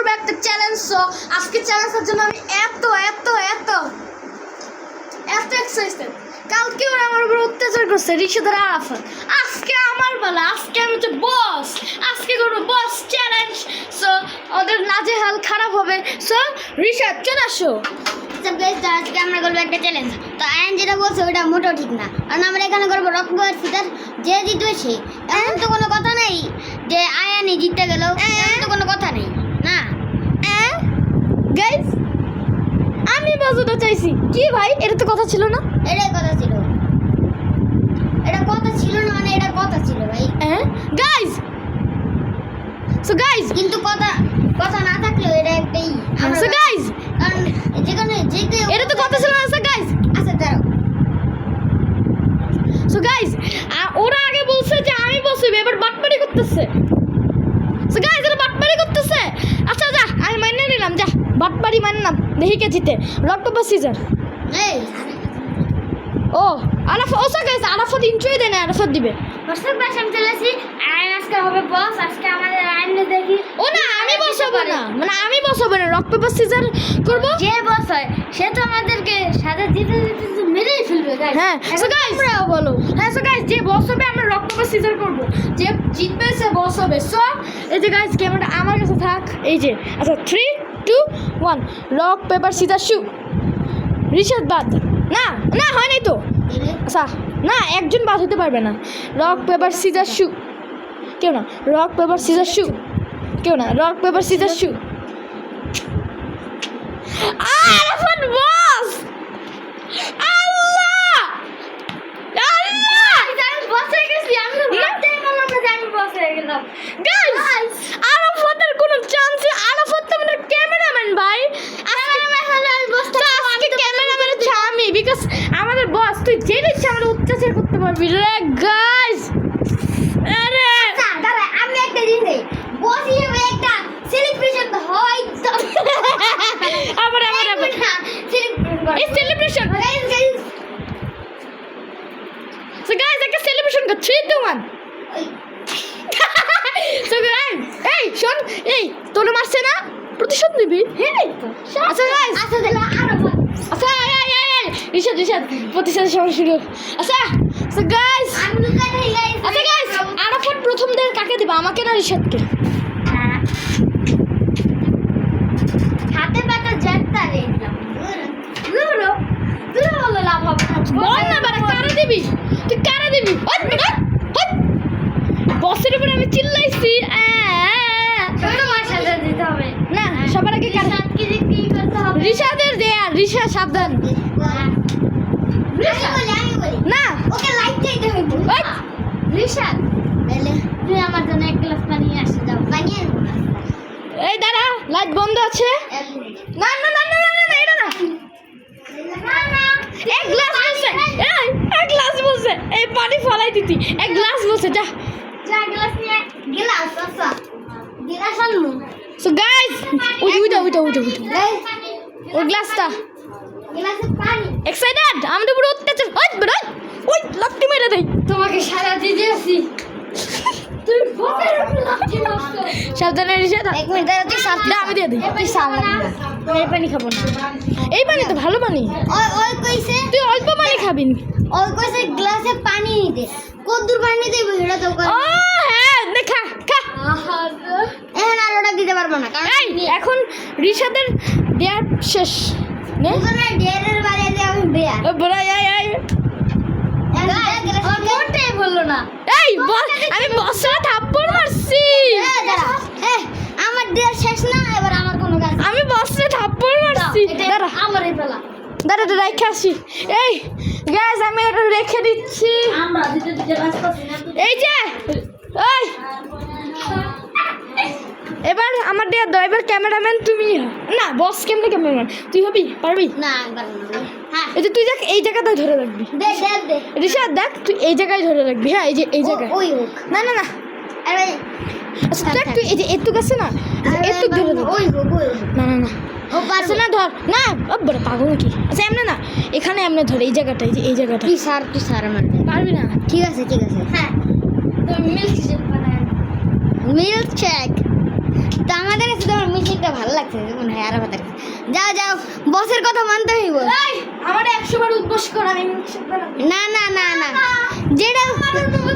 Back to challenge. So আজকে চ্যালেঞ্জের জন্য আমি এত এক্সাইটেড। কালকে ওরা আমার উপর অত্যাচার করছে রিশাদের আরাফাত। আজকে আমার বেলা, আজকে আমি হচ্ছে বস, আজকে করবো বস চ্যালেঞ্জ। সো ওদের নাজেহাল খারাপ হবে। সো রিশাদ চলে আসো। আজকে আমরা করবো একটা চ্যালেঞ্জ। তো আয়ন যেটা বলছে ওটা মোটেও ঠিক না, কারণ আমরা এখানে করবো রকমের ফিতার, যে জিতবে সে। এমন তো কোনো কথা নেই যে আয়ানই জিততে গেল, এমন তো কোনো কথা নেই না। গাইস আমি বাজুটা চাইছি কি ভাই? এটা তো কথা ছিল না। এটাই কথা ছিল, এটা কথা ছিল না মানে এটা কথা ছিল ভাই। গাইস সো গাইস কিন্তু কথা না থাকলেও এটা একটাই। সো গাইস কারণ যেখানে যে কেউ এটা তো কথা ছিল না। সো গাইস আচ্ছা দাঁড়াও। সো গাইস ওরা আগে বলছে যে আমি বলছি, এবার বাটপারি করতেছে। সো গাইস এটা বাটপারি করতেছে। আচ্ছা যা আমি মাইনে নিলাম, যা বাটপারি মানলাম। দেখি কে জিতে। Rock paper scissor. এই ও আরাফাত। ও সো গাইস আরাফাত ইন্ট্রোই দেয় না, আরাফাত দিবে। হোয়াটসঅ্যাপ বাস আমি চলেছি। আয়ন আজকে হবে বস। আজকে আমাদের আয়নকে দেখি। ও না আমি বসাবো না, মানে আমি বসাবো না, রক পেপার সিজার করব। যে বস হয় সে তো আমাদেরকে সাথে জিতে মেরেই ফেলবে গাইস। হ্যাঁ সো গাইস বলো। হ্যাঁ সো গাইস যে বস হবে আমরা রক পেপার সিজার করব, যে জিতবে সে বস হবে। সো এই যে গাইস ক্যামেরাটা আমার কাছে থাক। এই যে আচ্ছা 3 2 1 রক পেপার সিজার শু। রিশাদ বাদ। না না হয় নাই তো। আচ্ছা না একজন বাদ হতে পারবে না। রক পেপার সিজার শু। কেউ না। রক পেপার সিজার শু। কেউ না। রক পেপার সিজার শু। আরাফাত বস। আল্লাহ আল্লাহ আমি বস হয়ে গেছি। আমি তো ভাবতেই পারলাম না যে আমি বস হয়ে গেলাম। গাইস আরাফাতের কোনো চান্স? আরাফাত তো আমাদের ক্যামেরাম্যান ভাই। আজকে ক্যামেরাম্যান হচ্ছে আমি, বিকজ আমাদের বস। তুই জেনে ইচ্ছা আমাদের অত্যাচার করতে পারবি রে গাইস। আরে দাঁড়া আমি একটা জিনিস বস হিসেবে একটা সেলিব্রেশন হয় তো। আবার এই সেলিব্রেশন। সো গাইস একটা সেলিব্রেশন কর। 3 2 1 সো গাইস এই শোন, এই তোরে মারছে না, প্রতিশোধ নিবি। হ্যাঁ আচ্ছা গাইস আচ্ছা তাহলে আরো আচ্ছা এই রিশাদ প্রতিশোধের সময় শুরু। আচ্ছা সো গাইস আমি তো জানি গাইস। আচ্ছা গাইস আরাফাত প্রথম দের কাকে দিবা, আমাকে না রিশাদকে? হাতে পাতা জানতা রে দুরো দুরো বলে লাভ হবে না। বল না বারে কারে দিবি? তুই কারে দিবি? হট বেটা হট। বসের উপরে আমি চিল্লাইছি। তোর মার সাথে দিতে হবে না সবার আগে কারে? সাতকে কি করতে হবে? রিশাদের দে। আর রিশাদ সাবধান। আমি বলি না ওকে লাইট চাইতে হইব। ওই রিশাদ তাহলে তুই আমার জন্য এক গ্লাস পানি আসে দাও। পানি আনবো না। এই দাঁড়া লাইট বন্ধ আছে। না না না না না না এটা না। এক গ্লাস বলছে। এই এক গ্লাস বলছে। এই পানি ফলাই দিতি। এক গ্লাস বলছে যা। যা গ্লাস নিয়ে গ্লাস আচ্ছা গ্লাস আনবো। সো গাইস উইটা ওই গ্লাসটা গ্লাসে পানি এক্সাইটেড। আমাদের উপরে অত্যাচার। ওই বেটা ওই লাফটি মেরে দেই। তোমাকে সারা দিয়ে আসি। তুই ফোনের উপর লাফি মারছ। সাবধানে রিশাদ। এক মিনিট দাঁড়া, তুই সাথ না আমি দিয়ে দিই। তুই সাথ না। এই পানি খাবো না। এই পানি তো ভালো পানি। ওই কইছে তুই অল্প পানি খাবি। ওই কইছে গ্লাসে পানি নিতে। কদ্দুর পানি দেব সেটা তো কই। ও হ্যাঁ দেখা খা। এখন আর ওটা দিতে পারবো না কারণ এই এখন রিশাদের দেয়ার শেষ নে। ওখানে ডেরের বাইরে আমি বেয়া। ও বড় এই মোটে বললো না। এই বল আমি বসরা থাপ্পড় মারছি। আমার ডের শেষ না, এবার আমার কোনো কাজ নেই। আমি বসরা থাপ্পড় মারছি। দাঁড়া আমার এই পেলা দাঁড়া রেখে আসি। এই গ্যাস আমি এটা রেখে দিচ্ছি। আমরা দিতে দিতে রাস্তা না। এই যে এই এবার আমার দেয়া দাও। এবার ক্যামেরাম্যান তুমি না, বস কেমনে ক্যামেরাম্যান তুই হবি? পারবি না একবার না। হ্যাঁ এই যে তুই দেখ এই জায়গাটায় ধরে রাখবি। দে দে দে রিশাদ দেখ তুই এই জায়গায় ধরে রাখবি। হ্যাঁ এই যে এই জায়গায়। ওই হোক। না না না আরে আচ্ছা দেখ তুই এই যে এটুক আছে না, এটুক ধরে রাখ। ওই হোক ওই হোক। না না না ও আচ্ছা না ধর না। ও বড় পাগল নাকি? আচ্ছা এমনি না, এখানে এমনি ধরে এই জায়গাটা, এই যে এই জায়গাটা। তুই স্যার আমার পারবি না? ঠিক আছে হ্যাঁ তো মিল্ক শেক তো আমাদের কাছে তো মিল্ক শেকটা ভালো বসের কথা মানতে হইব। এই আমার 100 বার উদ্বোস কর আমি মিল্কশেক বানাবো। না না না না, যেটা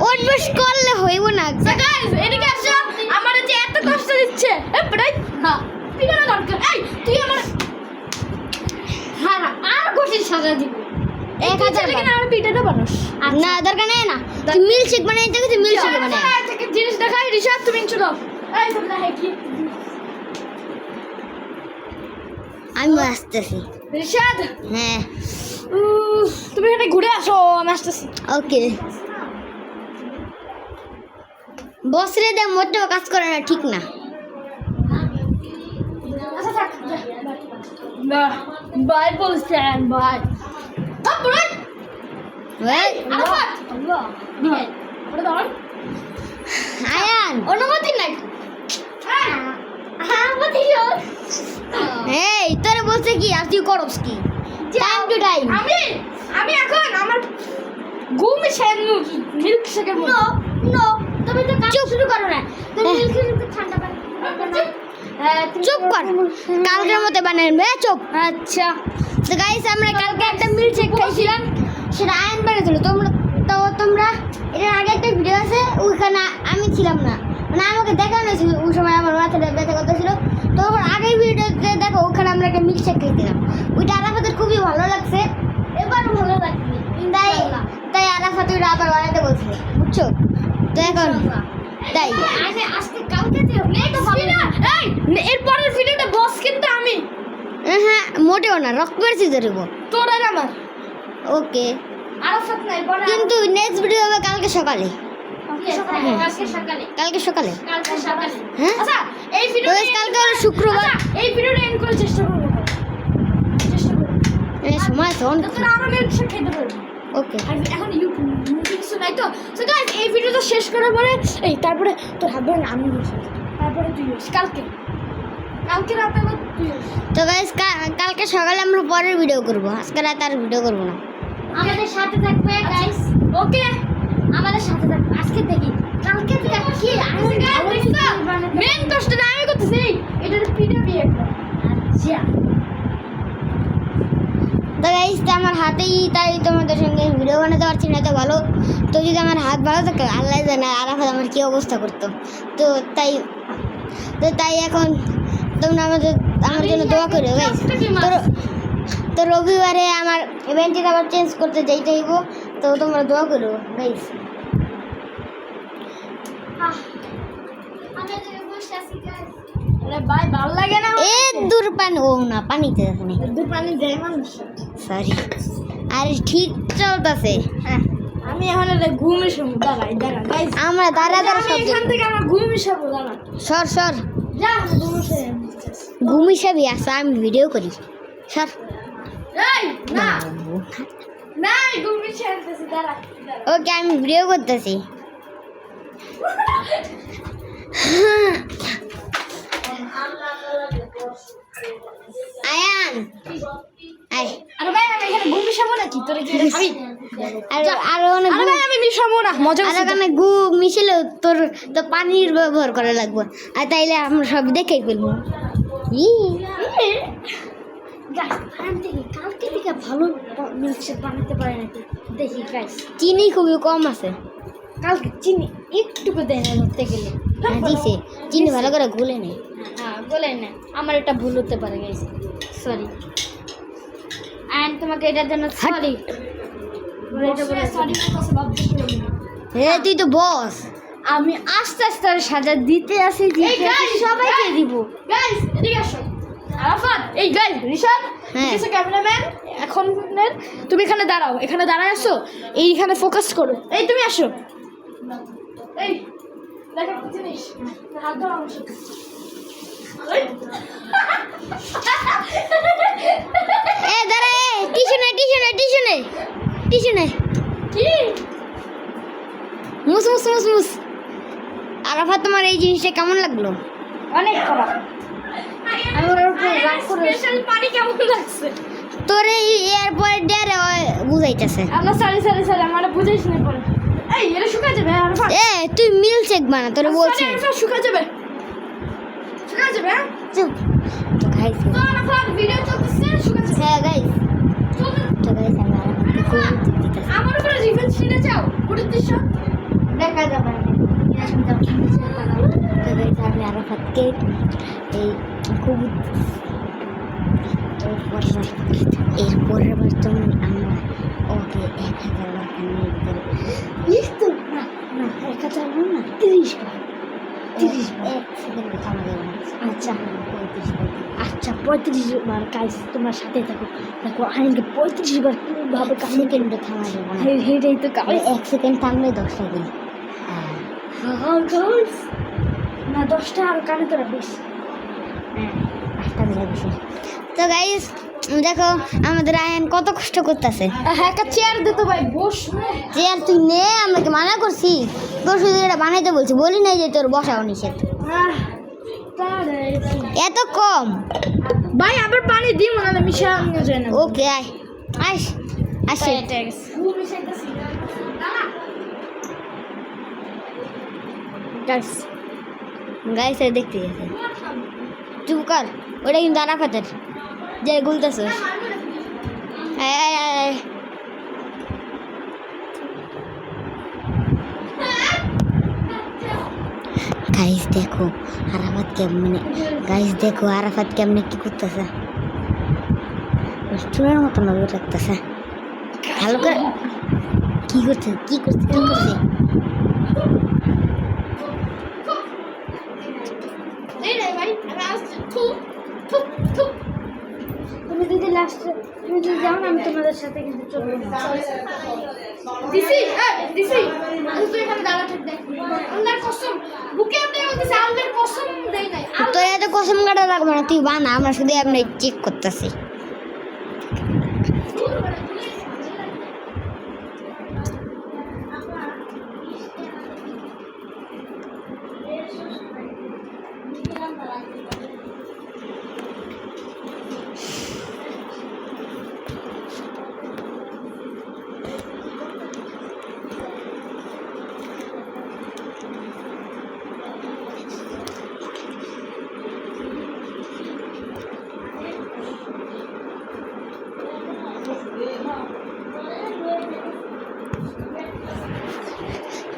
অভ্যাস করলে হইব না। So guys, এদিকে আসো, আমার যে এত কষ্ট দিচ্ছে পড়াই হ্যাঁ পিটানো দরকার। এই তুই আমার হ্যাঁ আর কোটি সাজা দিব 1000 বার আমার পিটাটা বানাস। না দরকার নেই না, তুই মিল্কশেক বানাইতে গেছিস, মিল্কশেক বানাই। জিনিস দেখাই রিশাদ তুমি ইন্ট্রো দাও। এই সব দেখাই কি আমি আসতেছি। রিশাদ হ্যাঁ তুমি এখানে ঘুরে আসো আমি আসতেছি। ওকে। বসরে দে মোটেও কাজ করে না, ঠিক না। আচ্ছা থাক না বাই বলছেন বাই পড়াই ওই আরাফাত আল্লাহ হ্যাঁ ওটা দাও আয়ান, অনুমতি নাই। হ্যাঁ বুঝিও এই তোরে বলছে কি আর তুই করস কি? Time to time. আমি এখন আমার ঘুম শেন মুখি মিল্কশেকের নো নো তুমি তো কাজ শুরু করো না তুমি মিল্কশেক ঠান্ডা পানি চুপ কর, কালকের মতো বানাবেন বে, চুপ। আচ্ছা তো গাইস আমরা কালকে একটা মিল্কশেক খাইছিলাম, সেটা আয়ন বানিয়েছিল। তোমরা এর আগে একটা ভিডিও আছে, ওইখানে আমি ছিলাম না, মানে আমাকে দেখানো হয়েছিল ওই সময় আমার মাথাটা ব্যথা করতেছিল। তো ওর আগের ভিডিওতে দেখো, ওখানে আমরা একটা মিল্কশেক খাইছিলাম, ওইটা আরাফাতের খুবই ভালো লাগছে। এবার ভালো লাগবে তাই আরাফাত ওইটা আবার বানাতে বলছে, বুঝছো? তো এখন তাই আজকে কালকে দিও নেক্সট ভিডিও এই এরপরের ভিডিওটা বস কিন্তু আমি হ্যাঁ মোটেও না, রক্ত বেরছি ধরব তোর আর আমার ওকে। আরাফাত নাই বড় কিন্তু নেক্সট ভিডিও হবে কালকে সকালে। কালকে সকালে কালকে সকালে হ্যাঁ। আচ্ছা এই ভিডিও তো কালকে হলো শুক্রবার। এই ভিডিওটা এন্ড করার চেষ্টা করব এই সময় আছে অনেক। তোরা আরো মিল্কশেক খেতে পারবি ওকে আর এখন ইউটিউব কিছু নাই তো। সো গাইস এই ভিডিওটা শেষ করার পরে এই তারপরে তোর হাত ধরে আমি বসে তারপরে তুই বস কালকে রাতে আবার তুই বস। তো গাইস কালকে সকালে আমরা পরের ভিডিও করব, আজকে রাতে আর ভিডিও করব না। আমাদের সাথে থাকবে গাইস ওকে আমাদের সাথে থাকবে আজকে দেখি কালকে থেকে কি মেন কষ্টটা আমি করতেছি এটা পিঠে বিয়ে একটা আচ্ছা তো গাইস আমার হাতেই, তাই তোমাদের সঙ্গে ভিডিও বানাতে পারছি না, তো ভালো। তো যদি আমার হাত ভালো থাকে আল্লাহ জানে আরাফাত আমার কী অবস্থা করতো। তো তাই এখন তোমরা আমার জন্য দোয়া করো গাইস। তো রবিবারে আমার ইভেন্টের আবার চেঞ্জ করতে যাইতে হইব, তো তোমরা দোয়া করো গাইস। আমি যে বসে আছি গাইস আরে ভাই ভালো লাগে না এ দূর পানি, ও না পানিতে আছে না, দূর পানি যায় মানুষ সরি। আর ঠিক চলতেছে, আমি এখন ঘুমে শুনবো দাঁড়াই গাইস আমরা দাঁড়া আমি এখান থেকে আমার ঘুমে শুনবো দাঁড়া সর যা ঘুমে ঘুমি সবই আসা, আমি ভিডিও করি সর। এই না না ঘুমে শুনতেছি দাঁড়া ওকে আমি ভিডিও করতেছি। আয়ান আয়, আরে ভাই আমি এখানে ঘুম মিশাবো নাকি তোরে কি খাবি আরো অনেক আরে ভাই আমি মিশাবো না মজা আর ওখানে গু মিশিলেও তোর তো পানির ব্যবহার করা লাগবে, আর তাইলে আমরা সব দেখেই ফেলবো। কালকে থেকে ভালো মিল্কশেক বানাতে পারে নাকি দেখি গাইস চিনি খুবই কম আছে। কালকে চিনি একটুকু দেয় না ধরতে গেলে হ্যাঁ দিছে, চিনি ভালো করে গুলে নেই। হ্যাঁ বলে না আমার এটা ভুল হতে পারে গাইস সরি অ্যান্ড তোমাকে এটার জন্য সরি সরি হে তুই তো বস। আমি আস্তে আস্তে আর সাজা দিতে আসি সবাইকে দিব গাইস এদিকে আসো আরাফাত এই গাইস রিশাদ হ্যাঁ। কিছু ক্যামেরাম্যান এখন তুমি এখানে দাঁড়াও এখানে দাঁড়ায় আসো এইখানে ফোকাস করো এই তুমি আসো এই দেখো কি জিনিস হাত ধরো আমার সাথে এই। এ দাঁড়া, এ টিস্যু নে কি মুস আরাফাত তোমার এই জিনিসটা কেমন লাগলো? অনেক খারাপ আমি ওর উপরে রাগ করে স্পেশাল পানি কেমন লাগছে তোর এই এরপরে ডেরে বুঝাইতেছে। আমরা সরি আমার বুঝাইছ না পরে এই এটা শুকা যাবে আরাফাত এ তুই মিল্কশেক বানা, তোরে বলছি শুকা যাবে হ্যাঁ? চুপ। তো খাইছি তো আরাফাত ভিডিও চলতেছে শুকা যাবে ফিরে যাও পুরীর দৃশ্য দেখা যাবে না। তো guys, আমি আরাফাতকে এই খুব এর পরের বার তো আমরা ওকে 1,000 টাকা নিয়ে দিতে লিখতো না না 1,000 না 30 বার 30 বার এক সেকেন্ড থামা যাবে না। আচ্ছা 35 বার আচ্ছা 35 বার গাইস তোমার সাথে থাকো দেখো আইনকে 35 বার কিভাবে কাজ সেকেন্ডে থামা যাবে না। হেটাই তো গাইস 1 সেকেন্ড থামলে 10 টাকা দিই। গাইস না 10টা আর কানে তোরা বেশি হ্যাঁ 8 টাকা বেশি। তো গাইস দেখো আমাদের আয়ন কত কষ্ট করতেছে। হ্যাঁ একটা চেয়ার দে তো ভাই বস চেয়ার তুই নে, আমাকে মানা করছি তোর শুধু এটা বানাইতে বলছি, বলি নাই যে তোর বসাও নিষেধ। এত কম ভাই আবার পানি দিই মনে হয় মিশা নিয়ে যায় না ওকে আয় আস আসে গাইস গাইস দেখতে গেছে চুপ কর, ওটা কিন্তু আরাফাতের যে গুলতেছিস। গাইস দেখো আরাফাত কেমনে, গাইস দেখো আরাফাত কেমনে কি করতেছে, চুরের মতো নজর রাখতেছে ভালো করে। কি করছে কি করছে কি করছে এই রে ভাই আমি আসছি থু থু থু তুমি যদি লাস্টে তুমি যদি যাও না আমি তোমাদের সাথে কিন্তু চলবো না দিছি দিছি তুই এখানে দাঁড়া থাক দেখ আল্লাহর কসম বুকে আপনি বলতেছে আল্লাহর কসম দেই নাই তো এত কসম কাটা লাগবে না, তুই বানা, আমরা শুধু আপনি চেক করতেছি।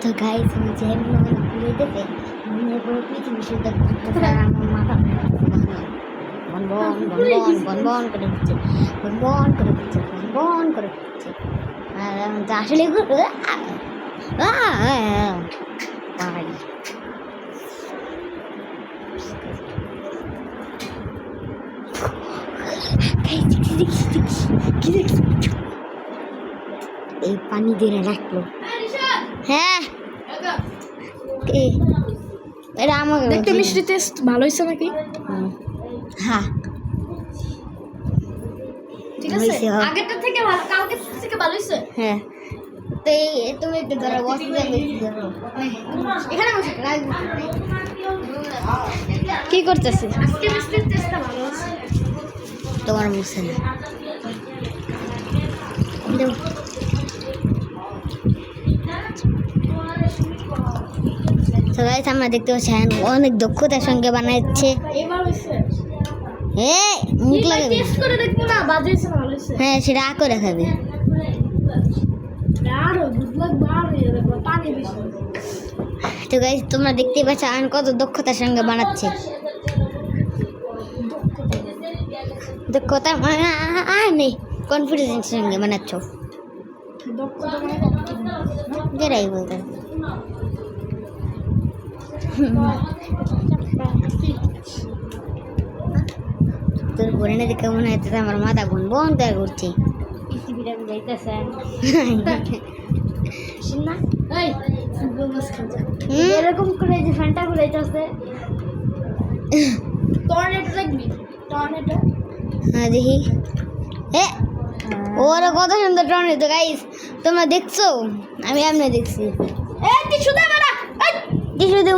তো গাইস আমি যেমন ঘুরে দেবে মনে করে পৃথিবী শুদ্ধ ঘুরতেছে আর আমার মাথা বন বন বন বন করে দিচ্ছে, বন করে দিচ্ছে, বন করে দিচ্ছে। আর আসলে এই পানি দিয়ে রাখলো। হ্যাঁ এটা আমাকে দেখতে মিষ্টি টেস্ট ভালো হইছে নাকি হ্যাঁ ঠিক আছে হইছে, হ্যাঁ। আগেরটা থেকে ভালো কালকে থেকে ভালো হইছে হ্যাঁ তো তুমি একটু ধরো বসে ধরো এখানে বসে কি করতেছিস? আজকে মিষ্টির টেস্টটা ভালো আছে তোমার মুছে না তো গাইস আমরা দেখতে পাচ্ছি অনেক দক্ষতার সঙ্গে বানাচ্ছে। এবার হইছে মুখ লাগে টেস্ট করে দেখবো না বাজে হইছে না ভালো হইছে হ্যাঁ সেটা আঁকো দেখাবে। আর দুধ লাগবে আর পানি বেশি তো গাইস তোমরা দেখতেই পাচ্ছ আয়ন কত দক্ষতার সঙ্গে বানাচ্ছে। দক্ষতা মানে আর নেই, কনফিডেন্সের সঙ্গে বানাচ্ছ দক্ষতা মানে যেটাই বলতে। তোর বোনের দিকে মনে হচ্ছে আমার মাথা গুন বন করে ঘুরছে। পৃথিবীটা যাইতেছে না এই এরকম করে যে ফ্যানটা ঘুরাইতেছে টর্নেডো দেখবি টর্নেডো হ্যাঁ দেখি ওরা কত সুন্দর টর্নেডো গাইস তোমরা দেখছো? আমি এমনি দেখছি। এই টিস্যু দে বেটা এই টিস্যু দে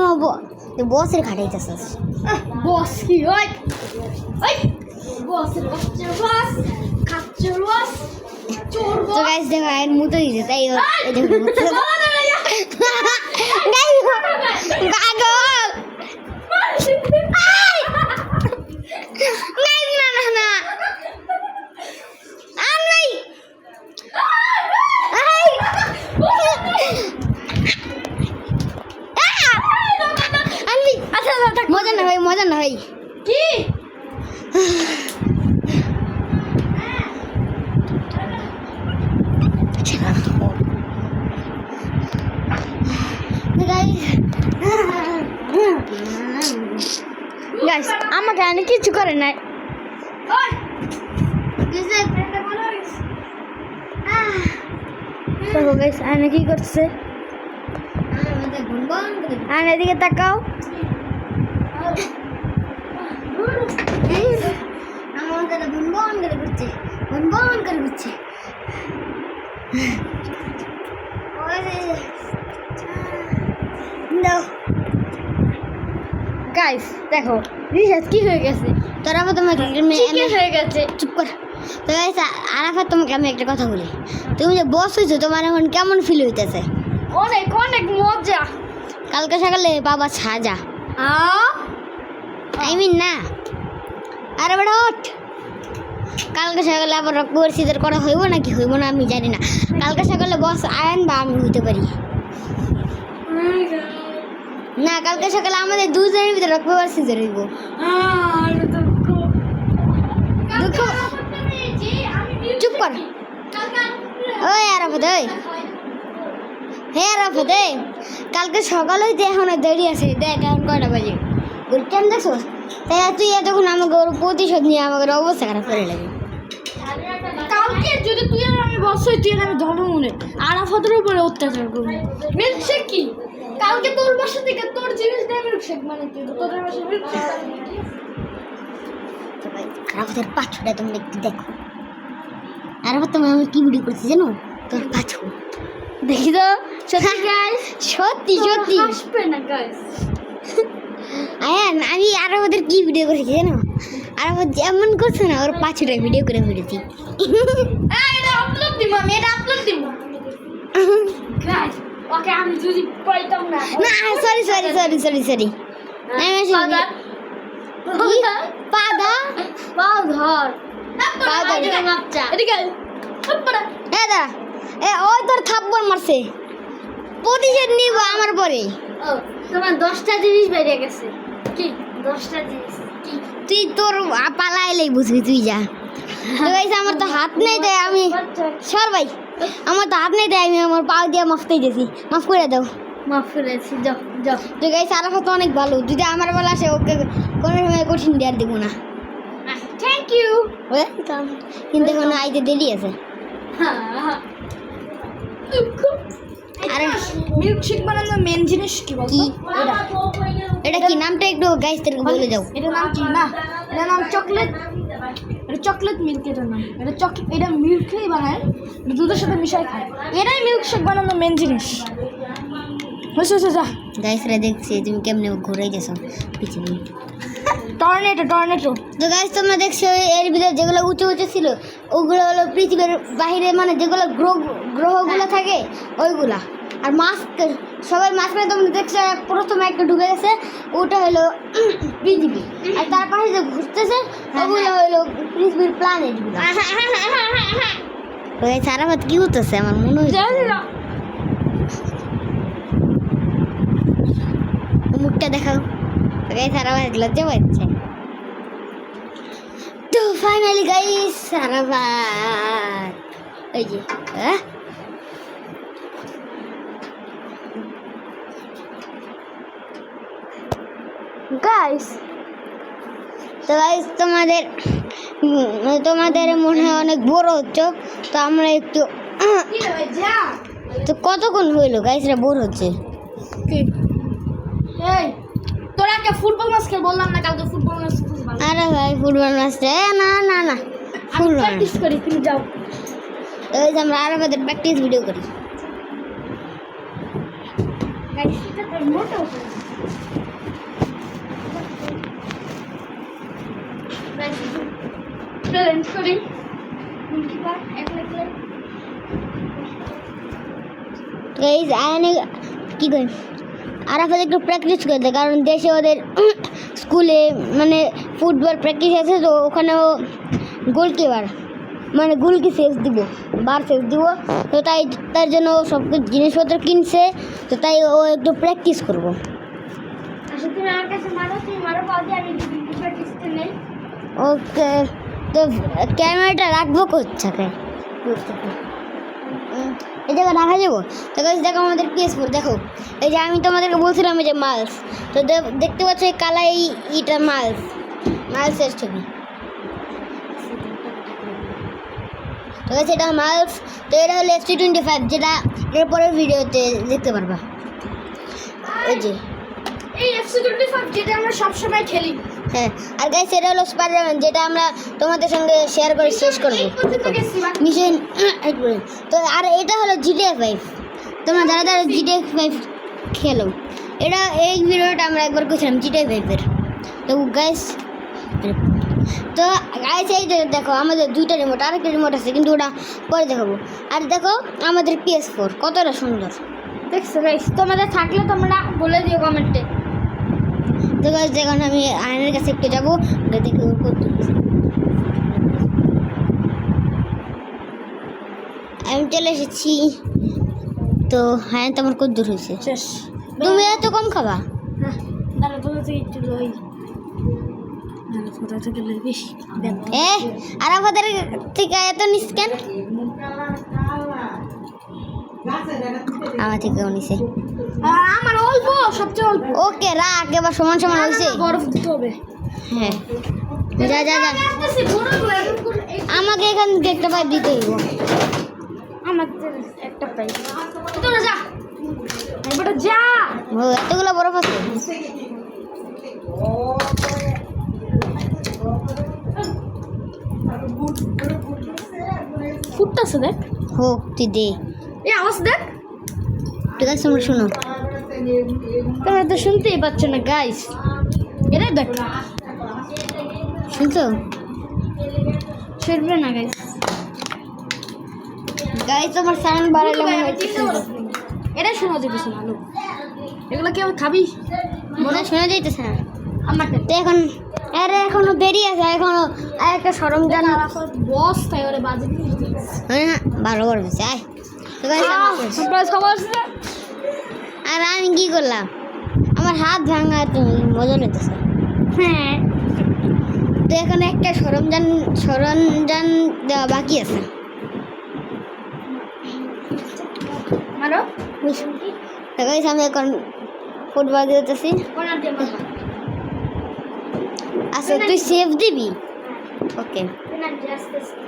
বসের খাটাইতেছিস বস কি ওই ওই বসের বাচ্চা বস খাচ্চর বস চোর তো বস গাইস দেখো আইন মুতো দিছে তাই গাইস কি গাইস আমাকে আমি কিছু করে নাই দেখো গাইস আয়না কি করছে আয়না এদিকে তাকাও গাইস দেখো রিসার্চ কি হয়ে গেছে তোরা তোমাকে চিকেন হয়ে গেছে চুপ কর। তো গাইস আরাফাত তোমাকে আমি একটা কথা বলি, তুমি যে বস হয়েছো তোমার এখন কেমন ফিল হইতেছে? অনেক অনেক মজা কালকে সকালে বাবা সাজা আই মিন না আরে বেটা ওঠ। কালকে সকালে আবার রক্তবার সিজার করা হইব নাকি হইব না আমি জানি না। কালকে সকালে বস আয়েন বা আমি হইতে পারি না। কালকে সকালে আমাদের দুজনের ভিতরে রক্তবার সিজার হইব। দুঃখ চুপ কর। ওই আরাফাত ওই হে আরাফাত এই কালকে সকাল হইতে এখন দেরি আছে। দেখ এখন কয়টা বাজে কেন দেখছো? তাই তুই এতক্ষণ আমাকে ওর প্রতিশোধ নিয়ে আমাকে অবস্থা খারাপ করে লাগে। কালকে যদি তুই আর আমি বস হই তুই আর আমি ধর্ম মনে আরাফাতের উপরে অত্যাচার করবো। মিল্কশেক কি কালকে তোর বাসা থেকে তোর জিনিস দিয়ে মিল্কশেক মানে তুই তোদের বাসায় মিল্কশেক আরাফাতের পাছুটা তুমি একটু দেখো। আরাফাত তুমি আমি কি ভিডিও করছি জানো? তোর পাছু দেখি তো সত্যি গাইস সত্যি সত্যি হাসবে না গাইস। আয়ান আমি আরাফাতের কি ভিডিও করেছি জানো? আরাফাত যেমন করছে না ওর পাছুটা ভিডিও করে ফেলেছি। এটা আপলোড দিব আমি এটা আপলোড দিব গাইস। ওকে আমি যদি পাইতাম না না sorry sorry sorry sorry sorry পাদা পাদা পাও ধর পাও ধর। এটা মাপচা এদিকে থাপ্পড়া এ দা এ ওই তোর থাপ্পড় মারছে প্রতিশোধ নিব আমার পরে। ও তোমার 10টা জিনিস বেরিয়ে গেছে কি 10টা জিনিস কি তুই তোর পালাইলেই বুঝবি তুই যা। তো গাইস আমার তো হাত নেই তাই আমি সর ভাই আমার তো হাত নেই তাই আমি আমার পা দিয়ে মাফতেই গেছি। মাফ করে দাও। মাফ করেছি যাও যাও। তো গাইস আরাফাত তো অনেক ভালো, যদি আমার বেলা আসে ওকে কোনো সময় কঠিন দেওয়ার দিব না। Thank you welcome. কিন্তু এখন আইতে দেরি আছে। আরে মিল্কশেক বানানোর মেন জিনিস কি বলতো? কি? এটা কি নামটা একটু গাইসদেরকে বলে যাও। এটা নাম কি না? এটা নাম চকলেট। এটা চকলেট মিল্ক এটার নাম। এটা মিল্কই বানায় দুধের সাথে মিশাই খায়। এটাই মিল্কশেক বানানোর মেন জিনিস। হয়েছে হয়েছে যা। গাইসরা দেখছি তুমি কেমনে ঘুরে গেছো পিছনে। টর্নেটো টর্নেটো। তো গাইস তোমরা দেখছো এর ভিতরে যেগুলো উঁচু উঁচু ছিল ওগুলো হলো পৃথিবীর বাইরে মানে যেগুলো গ্রহগুলো থাকে ওইগুলা। আর সবাই মাঝখানে তোমরা দেখছো প্রথমে একটা ঢুকে গেছে ওটা হলো পৃথিবী। আর তার পাশে যে ঘুরতেছে ওগুলো হলো পৃথিবীর প্ল্যানেটগুলো। ওই সারাবাদ কি হতেছে আমার মনে হচ্ছে মুখটা দেখাও। গাইস সারাবাদ লজ্জা পাচ্ছে। তো ফাইনালি গাইস সারাবাদ এই যে গাইস তো গাইস তোমাদের মনে হয় অনেক বড় হচ্ছে তো আমরা একটু তো কতক্ষণ হইলো গাইসরা বোর হচ্ছে। এই তোরা কে ফুটবল ম্যাচ খেল বললাম না কালকে ফুটবল ম্যাচ খেলবো। আরে ভাই ফুটবল ম্যাচটা না না না ফুটবল প্র্যাকটিস করি তুমি যাও। ওই যে আমরা আরাফাতের প্র্যাকটিস ভিডিও করি। গাইস এটা তো মোটো গাইস চ্যালেঞ্জ করি কি পার একলা একলা গাইস আয়নে কি কই আরাফাত একটু প্র্যাকটিস করে দেয় কারণ দেশে ওদের স্কুলে মানে ফুটবল প্র্যাকটিস আছে তো ওখানেও গোলকিপার মানে গোলকি সেভ দিব বার সেভ দিব তো তাই তার জন্য সব জিনিসপত্র কিনছে তো তাই ও একটু প্র্যাকটিস করবো। আসলে তুমি আমার কাছে মারো তুমি মারো পাও দিয়ে আমি প্র্যাকটিস ওকে, তো ক্যামেরাটা রাখবো কোথায়? এই জায়গায় রাখা যাবো। তো গাইস দেখো আমাদের PS4, দেখো এই যে আমি তোমাদেরকে বলছিলাম এই যে মালস, তো দেখতে পাচ্ছ এই কালা এইটা মালসের ছবি। তো গাইস এটা মালস, তো এটা হলো FC25, যেটা এর পরের ভিডিওতে দেখতে পারবা। এই যে এই FC25 যেটা আমরা সবসময় খেলি। হ্যাঁ, আর গাইস এটা হলো স্পাইডারম্যান, যেটা আমরা তোমাদের সঙ্গে শেয়ার করে শেষ করবো মিশন। তো আর এটা হলো GTA 5, তোমরা যারা যারা GTA 5 খেলো, এটা এই ভিডিওটা আমরা একবার করেছিলাম GTA 5-এর। তো গাইস এই যে দেখো আমাদের দুইটা রিমোট, আরেকটা রিমোট আছে কিন্তু ওটা পরে দেখাবো। আর দেখো আমাদের PS4 কতটা সুন্দর দেখছো গাইস, তোমাদের থাকলে তোমরা বলে দিও কমেন্টে। তো গাইস এখন আমি আয়নের কাছে একটু যাবো, দেখি ও কত দূর। আমি চলে এসেছি। তো হ্যাঁ, তোমার কত দূর হয়েছে? শেষ। তুমি এত কম খাবা? দাঁড়া তোরা থেকে একটু লই, দাঁড়া তোরা থেকে লই বেশি দেখ। আর আমাদের থেকে এত নিস কেন? আমার থেকেও নিছে। আর আমার অল্প, সবচেয়ে অল্প। ওকে রাখ, এবার সমান সমান হয়েছে। বরফ দিতে হবে। হ্যাঁ, যা যা যা, আমাকে এখান থেকে একটা পাইপ দিতে হইব। আমার একটা পাই, তোরা যা এবারে যা। ও এতগুলো বরফ আছে? ফুটতেছে দেখ। হোক, তুই দে। এই আওয়াজ দেখ। ঠিক আছে, তোমরা শোনো। তোমরা তো শুনতেই পাচ্ছ না গাইস, এটা দেখ। শুনছো? শুনবে না গাইস। গাইস তোমার সাউন্ড বাড়ালে মনে হচ্ছে শুনছো। এটা শোনা যাইতেছে না। এগুলো কেউ খাবি? মনে শোনা যাইতেছে না আমারটা তো এখন। আরে এখনো দেরি আছে, এখনো আর একটা সরঞ্জাম। বস তাই ওরে বাজে হ্যাঁ, ভালো করে বসে আয়। তো গাইস আর আমি কি করলাম? আমার হাত ভাঙা, তুমি মজা নিতেছে। হ্যাঁ, তো এখন একটা সরঞ্জাম দেওয়া বাকি আছে। মারো। তো গাইস আমি এখন ফুটবল দিতেছি। কোনার দিয়ে মারবা। আচ্ছা, তুই সেভ দিবি? ওকে। কোনার দিয়ে আস্তে আস্তে।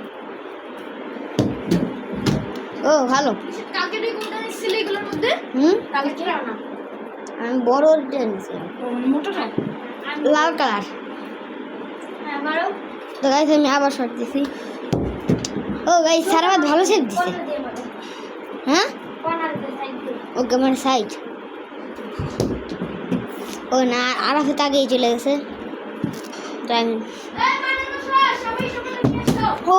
ও ভালো। কালকে তুই কোনটা নিছিলি এগুলোর মধ্যে? কালকে কি রান্না? আমি বড় নিয়েছি, মোটরটা লাল কালার। হ্যাঁ, মারো। তো গাইস আমি আবার শট দিছি। ও গাইস সারাবাদ ভালো সেভ দিছে। কোনার দিয়ে মারো। হ্যাঁ, কোনার দিয়ে সাইড দিয়ে। ওকে আমার সাইড। ও না, আরাফে আগেই চলে গেছে। তো আমি এই মারো সবাই সবাই এসো। ও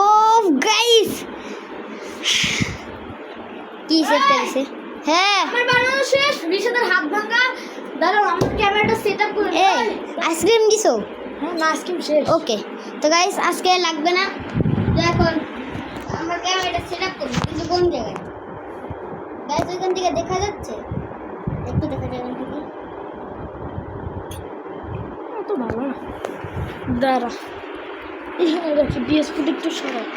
গাইস কি সেভ করেছে? হ্যাঁ, আমার বানানো শেষ। বিশাদের হাত ভাঙা। দাঁড়াও, আমার ক্যামেরাটা সেটআপ করে এই আইসক্রিম দিছো? হ্যাঁ, না আইসক্রিম শেষ। ওকে। তো গাইস আজকে লাগবে না। তো এখন আমার ক্যামেরাটা সেটআপ করব, কিন্তু কোন জায়গায়? গাইস ওইখান থেকে দেখা যাচ্ছে? একটু দেখা যায় এখান থেকে। অত ভালো না। দাঁড়া, এখানে রাখি। বিএসপি একটু সরাই।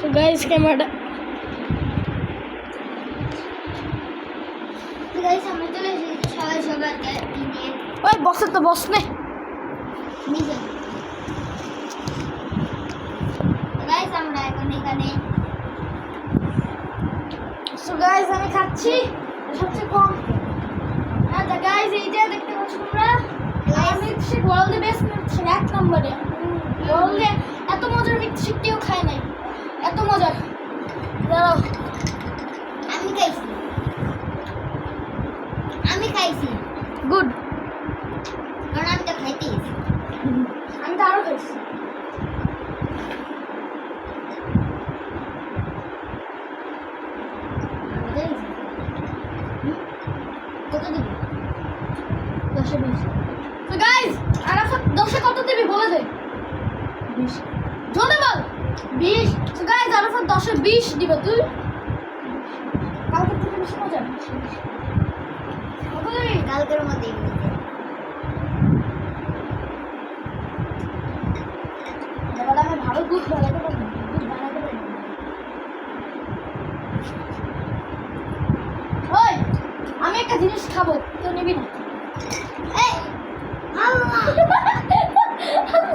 তো গাইস ক্যামেরাটা তো গাইস আমরা চলে এসেছি সবাইকে নিয়ে ওই বসে তো বস নে। নিচে। তো গাইস আমরা এখন এখানে সো গাইস আমি খাচ্ছি সবচেয়ে কম। হ্যাঁ তো গাইস এই যে দেখতে পাচ্ছ তোমরা, আমি সে ওয়ার্ল্ডে বেস্ট মিল্কশেক 1 নম্বরে। ওয়ার্ল্ডে এত মজার মিল্কশেক কেউ খায় নাই, এত মজার। দাঁড়াও, আমি খাইছি গুড। কারণ আমি তো খাইতেই। আমি তো আরো খাইছি। কত দিবি? 10 এ 20। তো গাইস আরাফাত 10 এ কত দিবি বলে দে। 20 জলদি বল। 20। তো গাইস আরাফাত 10 এ 20 দিবে। তুই কালকে থেকে বেশি মজা। কত হালকার মধ্যে এগিয়েছে। এবার আমি ভালো দুধ বানাতে পারি, দুধ বানাতে পারি। ওই আমি একটা জিনিস খাবো, কেউ নিবি না। এই আল্লাহ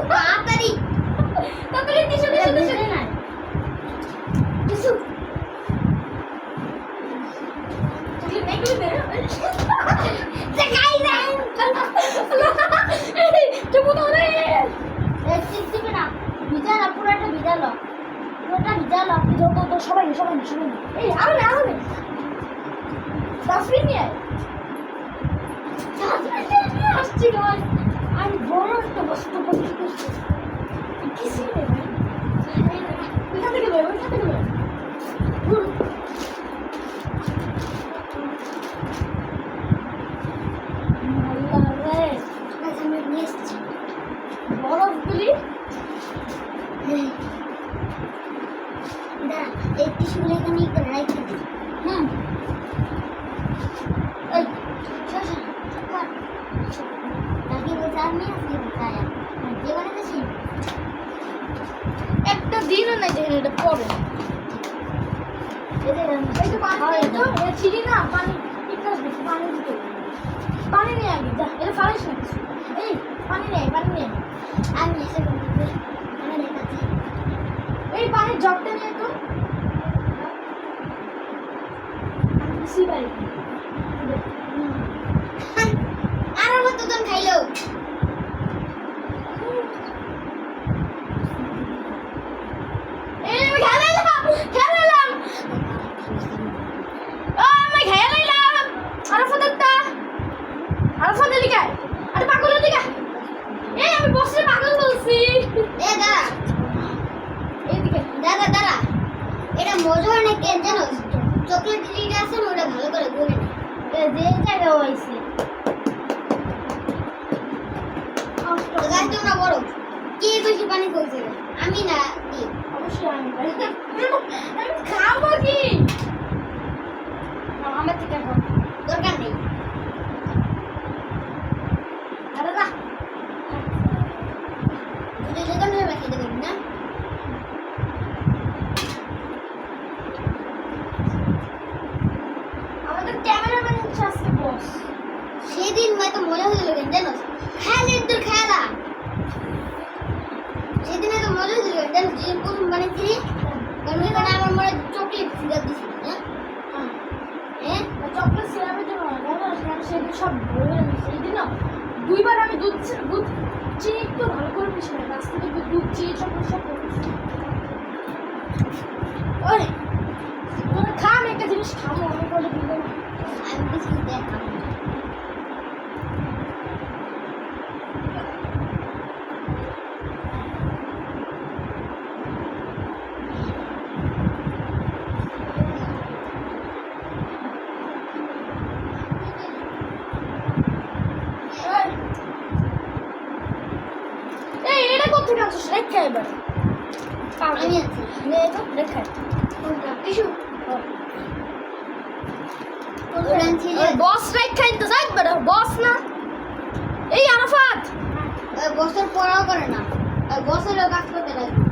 তাড়াতাড়ি তাড়াতাড়ি টিস্যু টিস্যু টিস্যু বুঝে নাই টিস্যু। তুই দেখবি না? সে খাই না চুপ করে। এই চিপচিপে না ভিজালো পুরোটা ভিজালো পুরোটা ভিজালো আপনি যত তো সবাই সবাই সবাই এই আরে আরে ডাস্টবিন নিয়ে আয়। ডাস্টবিন নিয়ে আসছি গাইস। আমি বড় একটা বস্তু পড়ে গেছি। কিছু নেই ভাই। এখান থেকে বেরো, এখান থেকে বেরো। আল্লাহ রে, আমি নিয়ে এসেছি বরফগুলি দাঁড়া এই টিস্যুগুলো এখানে ই করে রাখতে দিই হুম এই শোষা কর তাকে বলছে আমি আজকে খায়া যে বানাতেছি একটা দিনও নাই যেখানে এটা পড়ে। এই তো পানি নেই তো, এ ছিড়ি না পানি একটু আসবে, পানি দিতে হবে। পানি নিয়ে আগে যা, এটা ফালিস না কিছু। এই পানি নেই, পানি নেই। আমি এসে বলতে আমি দেখাচ্ছি এই পানির জগটা নিয়ে তো আমি দিছি বাড়ি। আর আমার দুজন খাইলো এই আমি খেলাইলাম, খেলাইলাম। আমি খেলাইলাম। আরাফাতটা আরাফাতের দিকে আয়। আরে পাগলের দিকে আয়। এই আমি বসে পাগল বলছি। এ দাঁড়া এইদিকে দাঁড়া দাঁড়া এটা মজা অনেক কেন জানো চকলেট যেটা আছে না ওটা ভালো করে গুলে নে যে জায়গায় হয়েছে তো গাছ তোমরা বড় কে বেশি পানি কইছে আমি না দি অবশ্যই আমি খাবো কি আমার থেকে খাবো দরকার নেই আরে না তুই যখন ধরে রাখি দেবেন না আমাদের ক্যামেরাম্যান হচ্ছে আজকে বস। সেদিন তো মজা হয়েছিল কেন জানো খেলে তোর খেলা সেদিন তো মজা হয়েছিল কেন জানো যে প্রথম বানিয়েছি কারণ এখানে আমার মনে চকলেট সিরাপ দিছিল না হ্যাঁ চকলেট সিরাপের জন্য সেদিন সব বলে সেই দিন না দুইবার আমি দুধ চিনি একটু ভালো করে মিশিয়ে গাছ থেকে দুধ চিনি চকলেট সব করেছি। ওই তোরা খা, আমি একটা জিনিস খাবো, আমি বলে দিব না। আমি বিস্কুট দেখাবো এই এটা কোথেকে আনছিস? রেখা এবার আমি আছি নে তো রেখা কোনটা টিস্যু কোনটা ছিল বস রেখা ইনতে যাক বেটা বস না। এই আরাফাত বছর পড়াও করে না বছরেও কাজ করতে লাগবে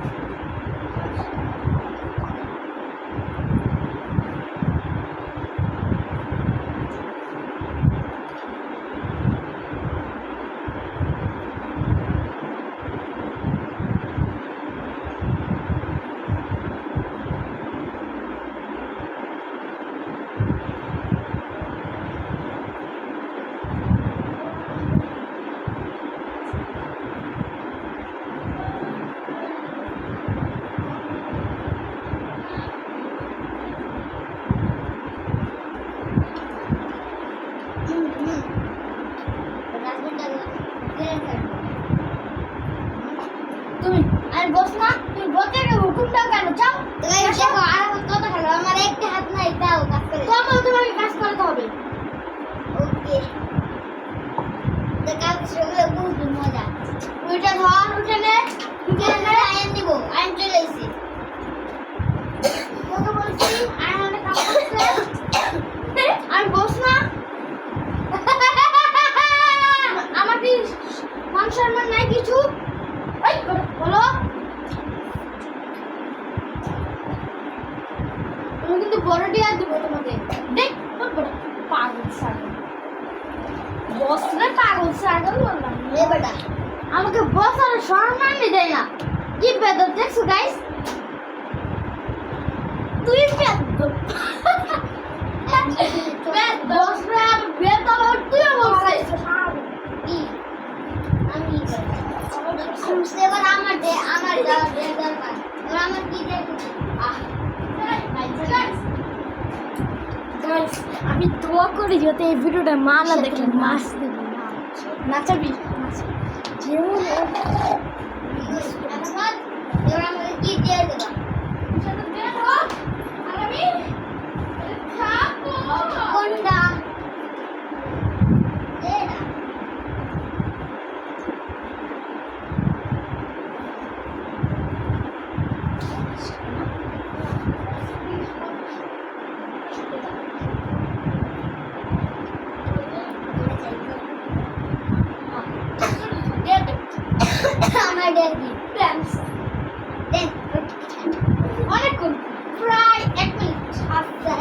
তুমি আর বস না, তুমি বলতে হুকুম দাও কেন? যাও দেখো আর কত খেলো আমার একটা হাত নাই তাও কাজ করে তখন তোমাকে কাজ করতে হবে। ওকে তো কাজ সেগুলো বুঝবি মজা ওইটা ধর উঠে নে আয়ন দিব আয়ন চলে এসেছি তোকে বলছি আয়ন অনেক কাজ করছে আর বস না। বসরে পাগল ছাগল বললাম এ বেটা আমাকে বস আর সম্মানই দেয় না কি বেদব দেখছো গাইস তুই বেদব বসরে আর বেদব তুই বলছিস কি আমি এবার আমার যাওয়ার দরকার এবার আমার কি দেখো গাইস আমি দোয়া করি যাতে এই ভিডিওটা মা না দেখে মাস দেবে নাচাবি যেমন এবার আমাকে কি দিয়ে দেবা কোনটা এটা আমার ড্যাডি থ্যাঙ্কস দেন অনেকক্ষণ প্রায় 1 মিনিট আচ্ছা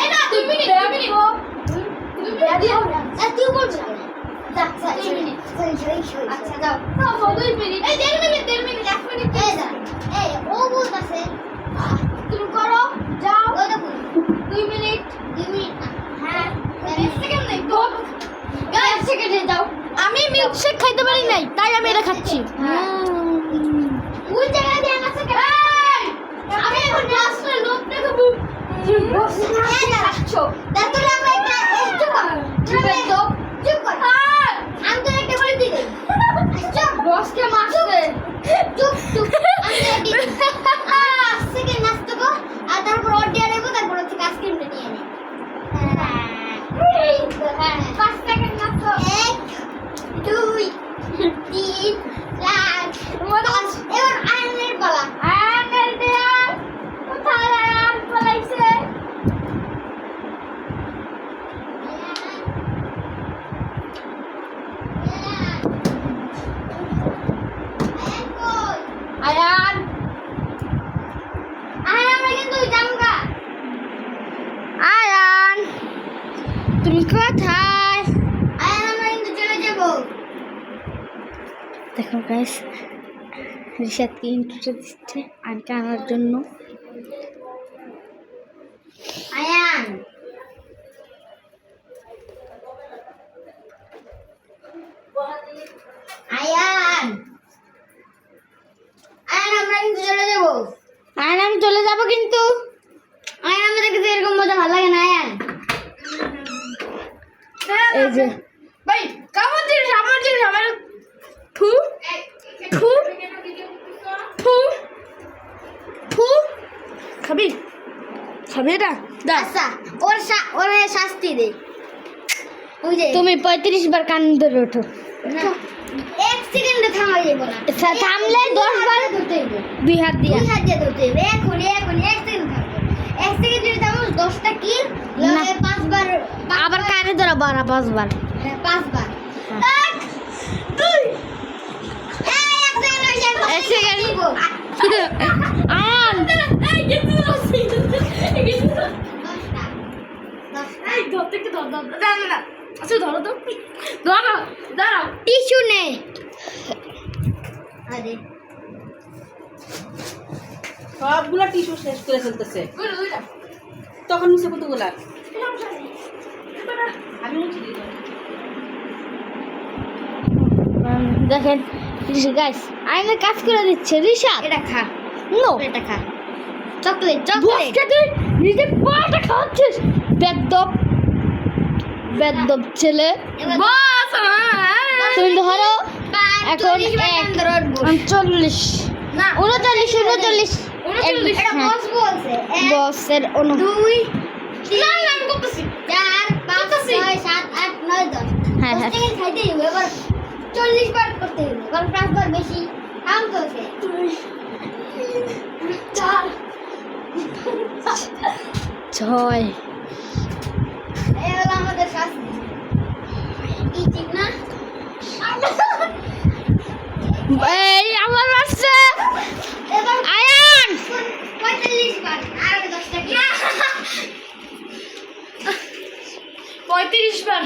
এই না 2 মিনিট 2 মিনিট তুই বলছ না যা 2 মিনিট আচ্ছা যাও 2 মিনিট এই 1.5 মিনিট 1 মিনিট এই যা এই ও বলতাছে তুমি করো যাও ওই দেখো 2 মিনিট 2 মিনিট হ্যাঁ 20 সেকেন্ড নেই তো গাইস সেকেন্ডে যাও আমি মিল্কশেক খাইতে পারি নাই তাই আমি এটা খাচ্ছি ওই জায়গা দিয়ে আমার সাথে আমি এখন আসলে লোক দেখাবো দেখো আমরা একটা একটু চুপ কর আমি তো একটা বলে দিই চুপ বসকে মারছে চুপ চুপ আমি রেডি সেকেন্ড নাচতে গো আর তারপর অর্ডার দেবো তারপর হচ্ছে আইসক্রিমটা নিয়ে নে 5 সেকেন্ড নাচো 1 2 3 4 এবার আয়নের পালা আয়ানের দেয়াল কোথায় আয়ান পলাইছে আয়ান আমরা কিন্তু জামগা আয়ান তুমি কোথায় আমরা কিন্তু চলে যাবো দেখো গাইস রিশাদকে ইন্ট্রো দিচ্ছে আনকে আনার জন্য আয়ান আয়ান আয়ান আমরা কিন্তু চলে যাবো আয়ান আমি চলে যাব কিন্তু আয়ান আমাদের কাছে এরকম মজা ভালো লাগে না আয়ান এই যে ভাই কেমন জিনিস আমার ফু ফু ফু ফু খাবি খাবি এটা দা আচ্ছা ওর শাস্তি দে ওই যে তুমি 35 বার কান ধরে ওঠো এক সেকেন্ডে থামা যাবে না থামলে 10 বার ধরতে হবে 2 হাত দিয়া দুই হাত দিয়ে ধরতে হবে এখন এক সেকেন্ড থামবে এক সেকেন্ড যদি থামো 10টা কি লাগে 5 বার আবার কানে ধরা 5 বার হ্যাঁ 5 বার হ্যাঁ। 1 2 এক সেকেন্ড আয়ান এই গেছে এই ধরতে কি ধর না আচ্ছা ধরো তো দাঁড়াও টিস্যু নে আরে সবগুলা টিস্যু শেষ করে ফেলতেছে তখন নিচে কতগুলা আমি মুছে দিই দেখেন গাইস আয়নের কাজ করে দিচ্ছে রিশাদ এটা খা নো এটা খা চকলেট বসকে তুই নিজে পাটা খাচ্ছিস বেদ্দব ছেলে বস তুমি ধরো এখন 40 না 39 এটা বস বলছে বসের 2 3 আমি করতেছি 4 5 6 7 8 9 10 হ্যাঁ হ্যাঁ প্রত্যেকদিন খাইতে হবে এবার 40 বার করতে হবে কারণ 5 বার বেশি কাম করছে 4 6 এই হলো আমাদের শাস্তি কি ঠিক না এই আমার মারছে এবার আয়ান 45 বার আর 10টা কি 35 বার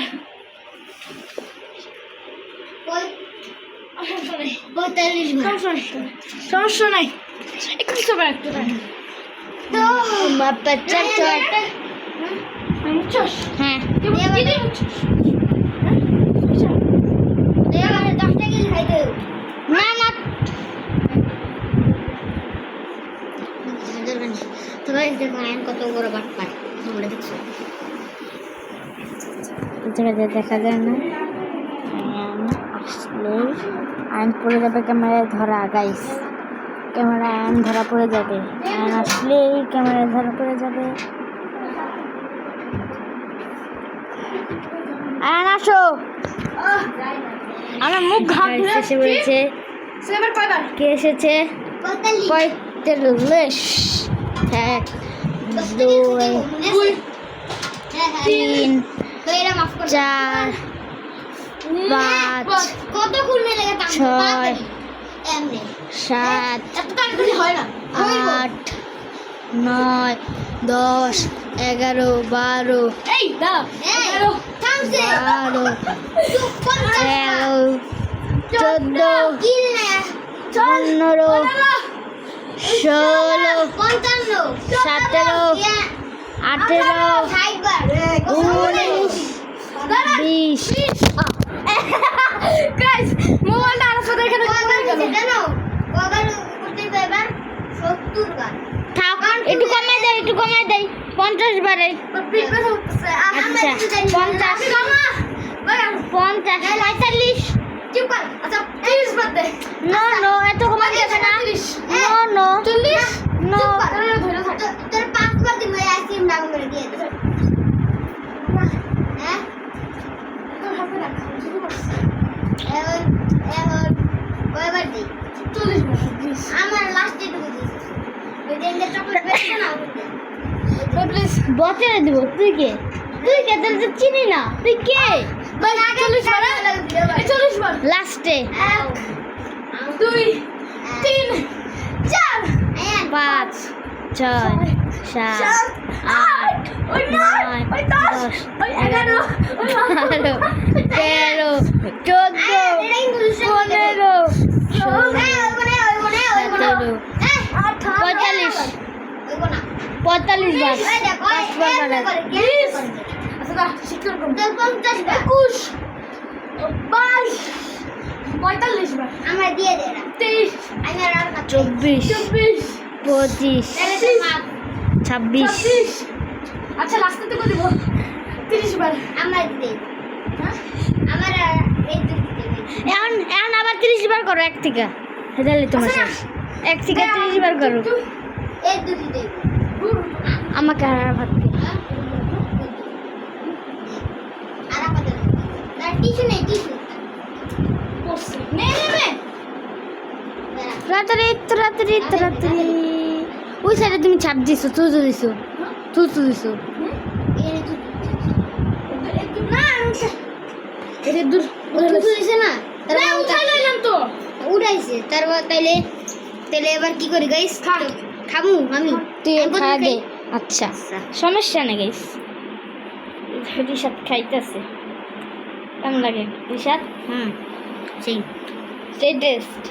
45 বার সমস্যা নাই একটু সবার একটু তো বাপ্পা চল বুঝছস হ্যাঁ কি দিয়ে বুঝছস এবার 10 টাকা খাইতে না না তো গাইস দেখো আয়ন কত বড় বাট পায় তোমরা দেখছো দেখা যায় না আসলে আয়ন পড়ে যাবে ক্যামেরায় ধরা গাইস ক্যামেরা আয়ন ধরা পড়ে যাবে আয়ন আসলেই ক্যামেরায় ধরা পড়ে যাবে আয়ন আসো আমার মুখ ঘাম গাইস এসে বলছে সেবার কয়বার কে এসেছে 45 এক দুই তিন চার পাঁচ কত খুলনে লেগে 6 7 এত তাড়াতাড়ি হয় না 8 9 10 11 12 এই দাঁড়াও 12 13 14 15 16 17 18 19 গাইস মোবাইলটা আর সাথে এখানে থাক একটু কমাই দেয় 50 বারে আচ্ছা 50 চুপ কর আচ্ছা 30 বার দে নো এত কমাই যাবে না নো 40 নো ধরে থাক তোর 5 বার দিমে আইসক্রিম ডাউন করে দিয়ে দে হ্যাঁ তোর হাতে রাখ শুরু কর এখন কয়বার দিই 40 বার প্লিজ আমার লাস্টে টুকু দিই ওই যে চকলেট বেচছে না প্লিজ বচরে দিব তুই কে তোর তো চিনি না তুই কে ভাই 40 বার 40 বার লাস্টে 1 2 3 4 5 6 7 8 ওই 9 ওই 10 ওই 11 ওই 12 13 14 45 বার 5 বার বাড়ায় 20 আচ্ছা দা শিক্ষা করব 21 22 45 বার আমরা দিয়ে দে 23 আমি আর 24 24 25 26 26 আচ্ছা লাস্টে তো দিব 30 বার আমরা দিই হ্যাঁ আমার এই এখন আবার 30 বার করো এক থেকে তাহলে তোমার শেষ এক থেকে 30 বার করো এই দুটি দেই আমাকে আর ভাত দে আর আমাদের না টিস্যু নেই টিস্যু নে রাত্রি ওই সাইডে তুমি ছাপ দিছো তুতু দিছো না এটা দূর তুতু দিছে না না উঠাই লইলাম তো উঠাইছে তারপর তাইলে এবার কি করি গাইস খামু আমি তুই খা দে আচ্ছা সমস্যা নেই গাইস রিশাদ খাইতেছে কেমন লাগে রিশাদ সেই টেস্ট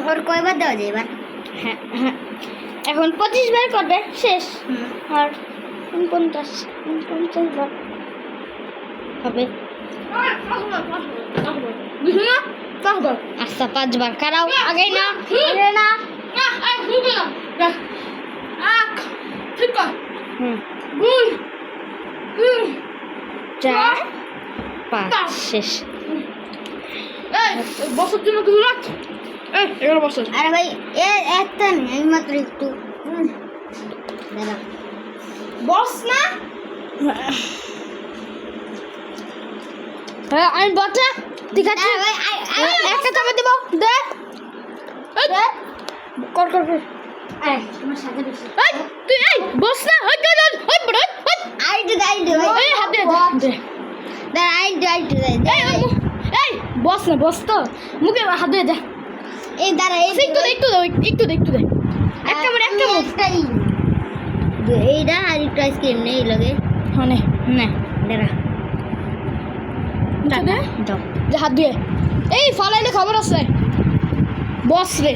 ওর কয়বার দেওয়া যায় এবার হ্যাঁ এখন 25 বার করবে শেষ আর 50 বার হবে আচ্ছা 5 বার কারাও আগে না চার 5 শেষ বছর জন্য কিছু রাখ 11 বছর আরে ভাই একটা নেই আমি মাত্র একটু বস না আমি বটে ঠিক আছে একটা চাপা দিব দে কর তোমার সাথে বেশি তুই বস না বস না বস তো মুখে হাত দিয়ে দে এই দাঁড়া একটু দে একটা এইটা আর একটু আইসক্রিম নেই লাগে হনে না দাঁড়া দে যে হাত দিয়ে এই ফালাইলে খবর আছে বস রে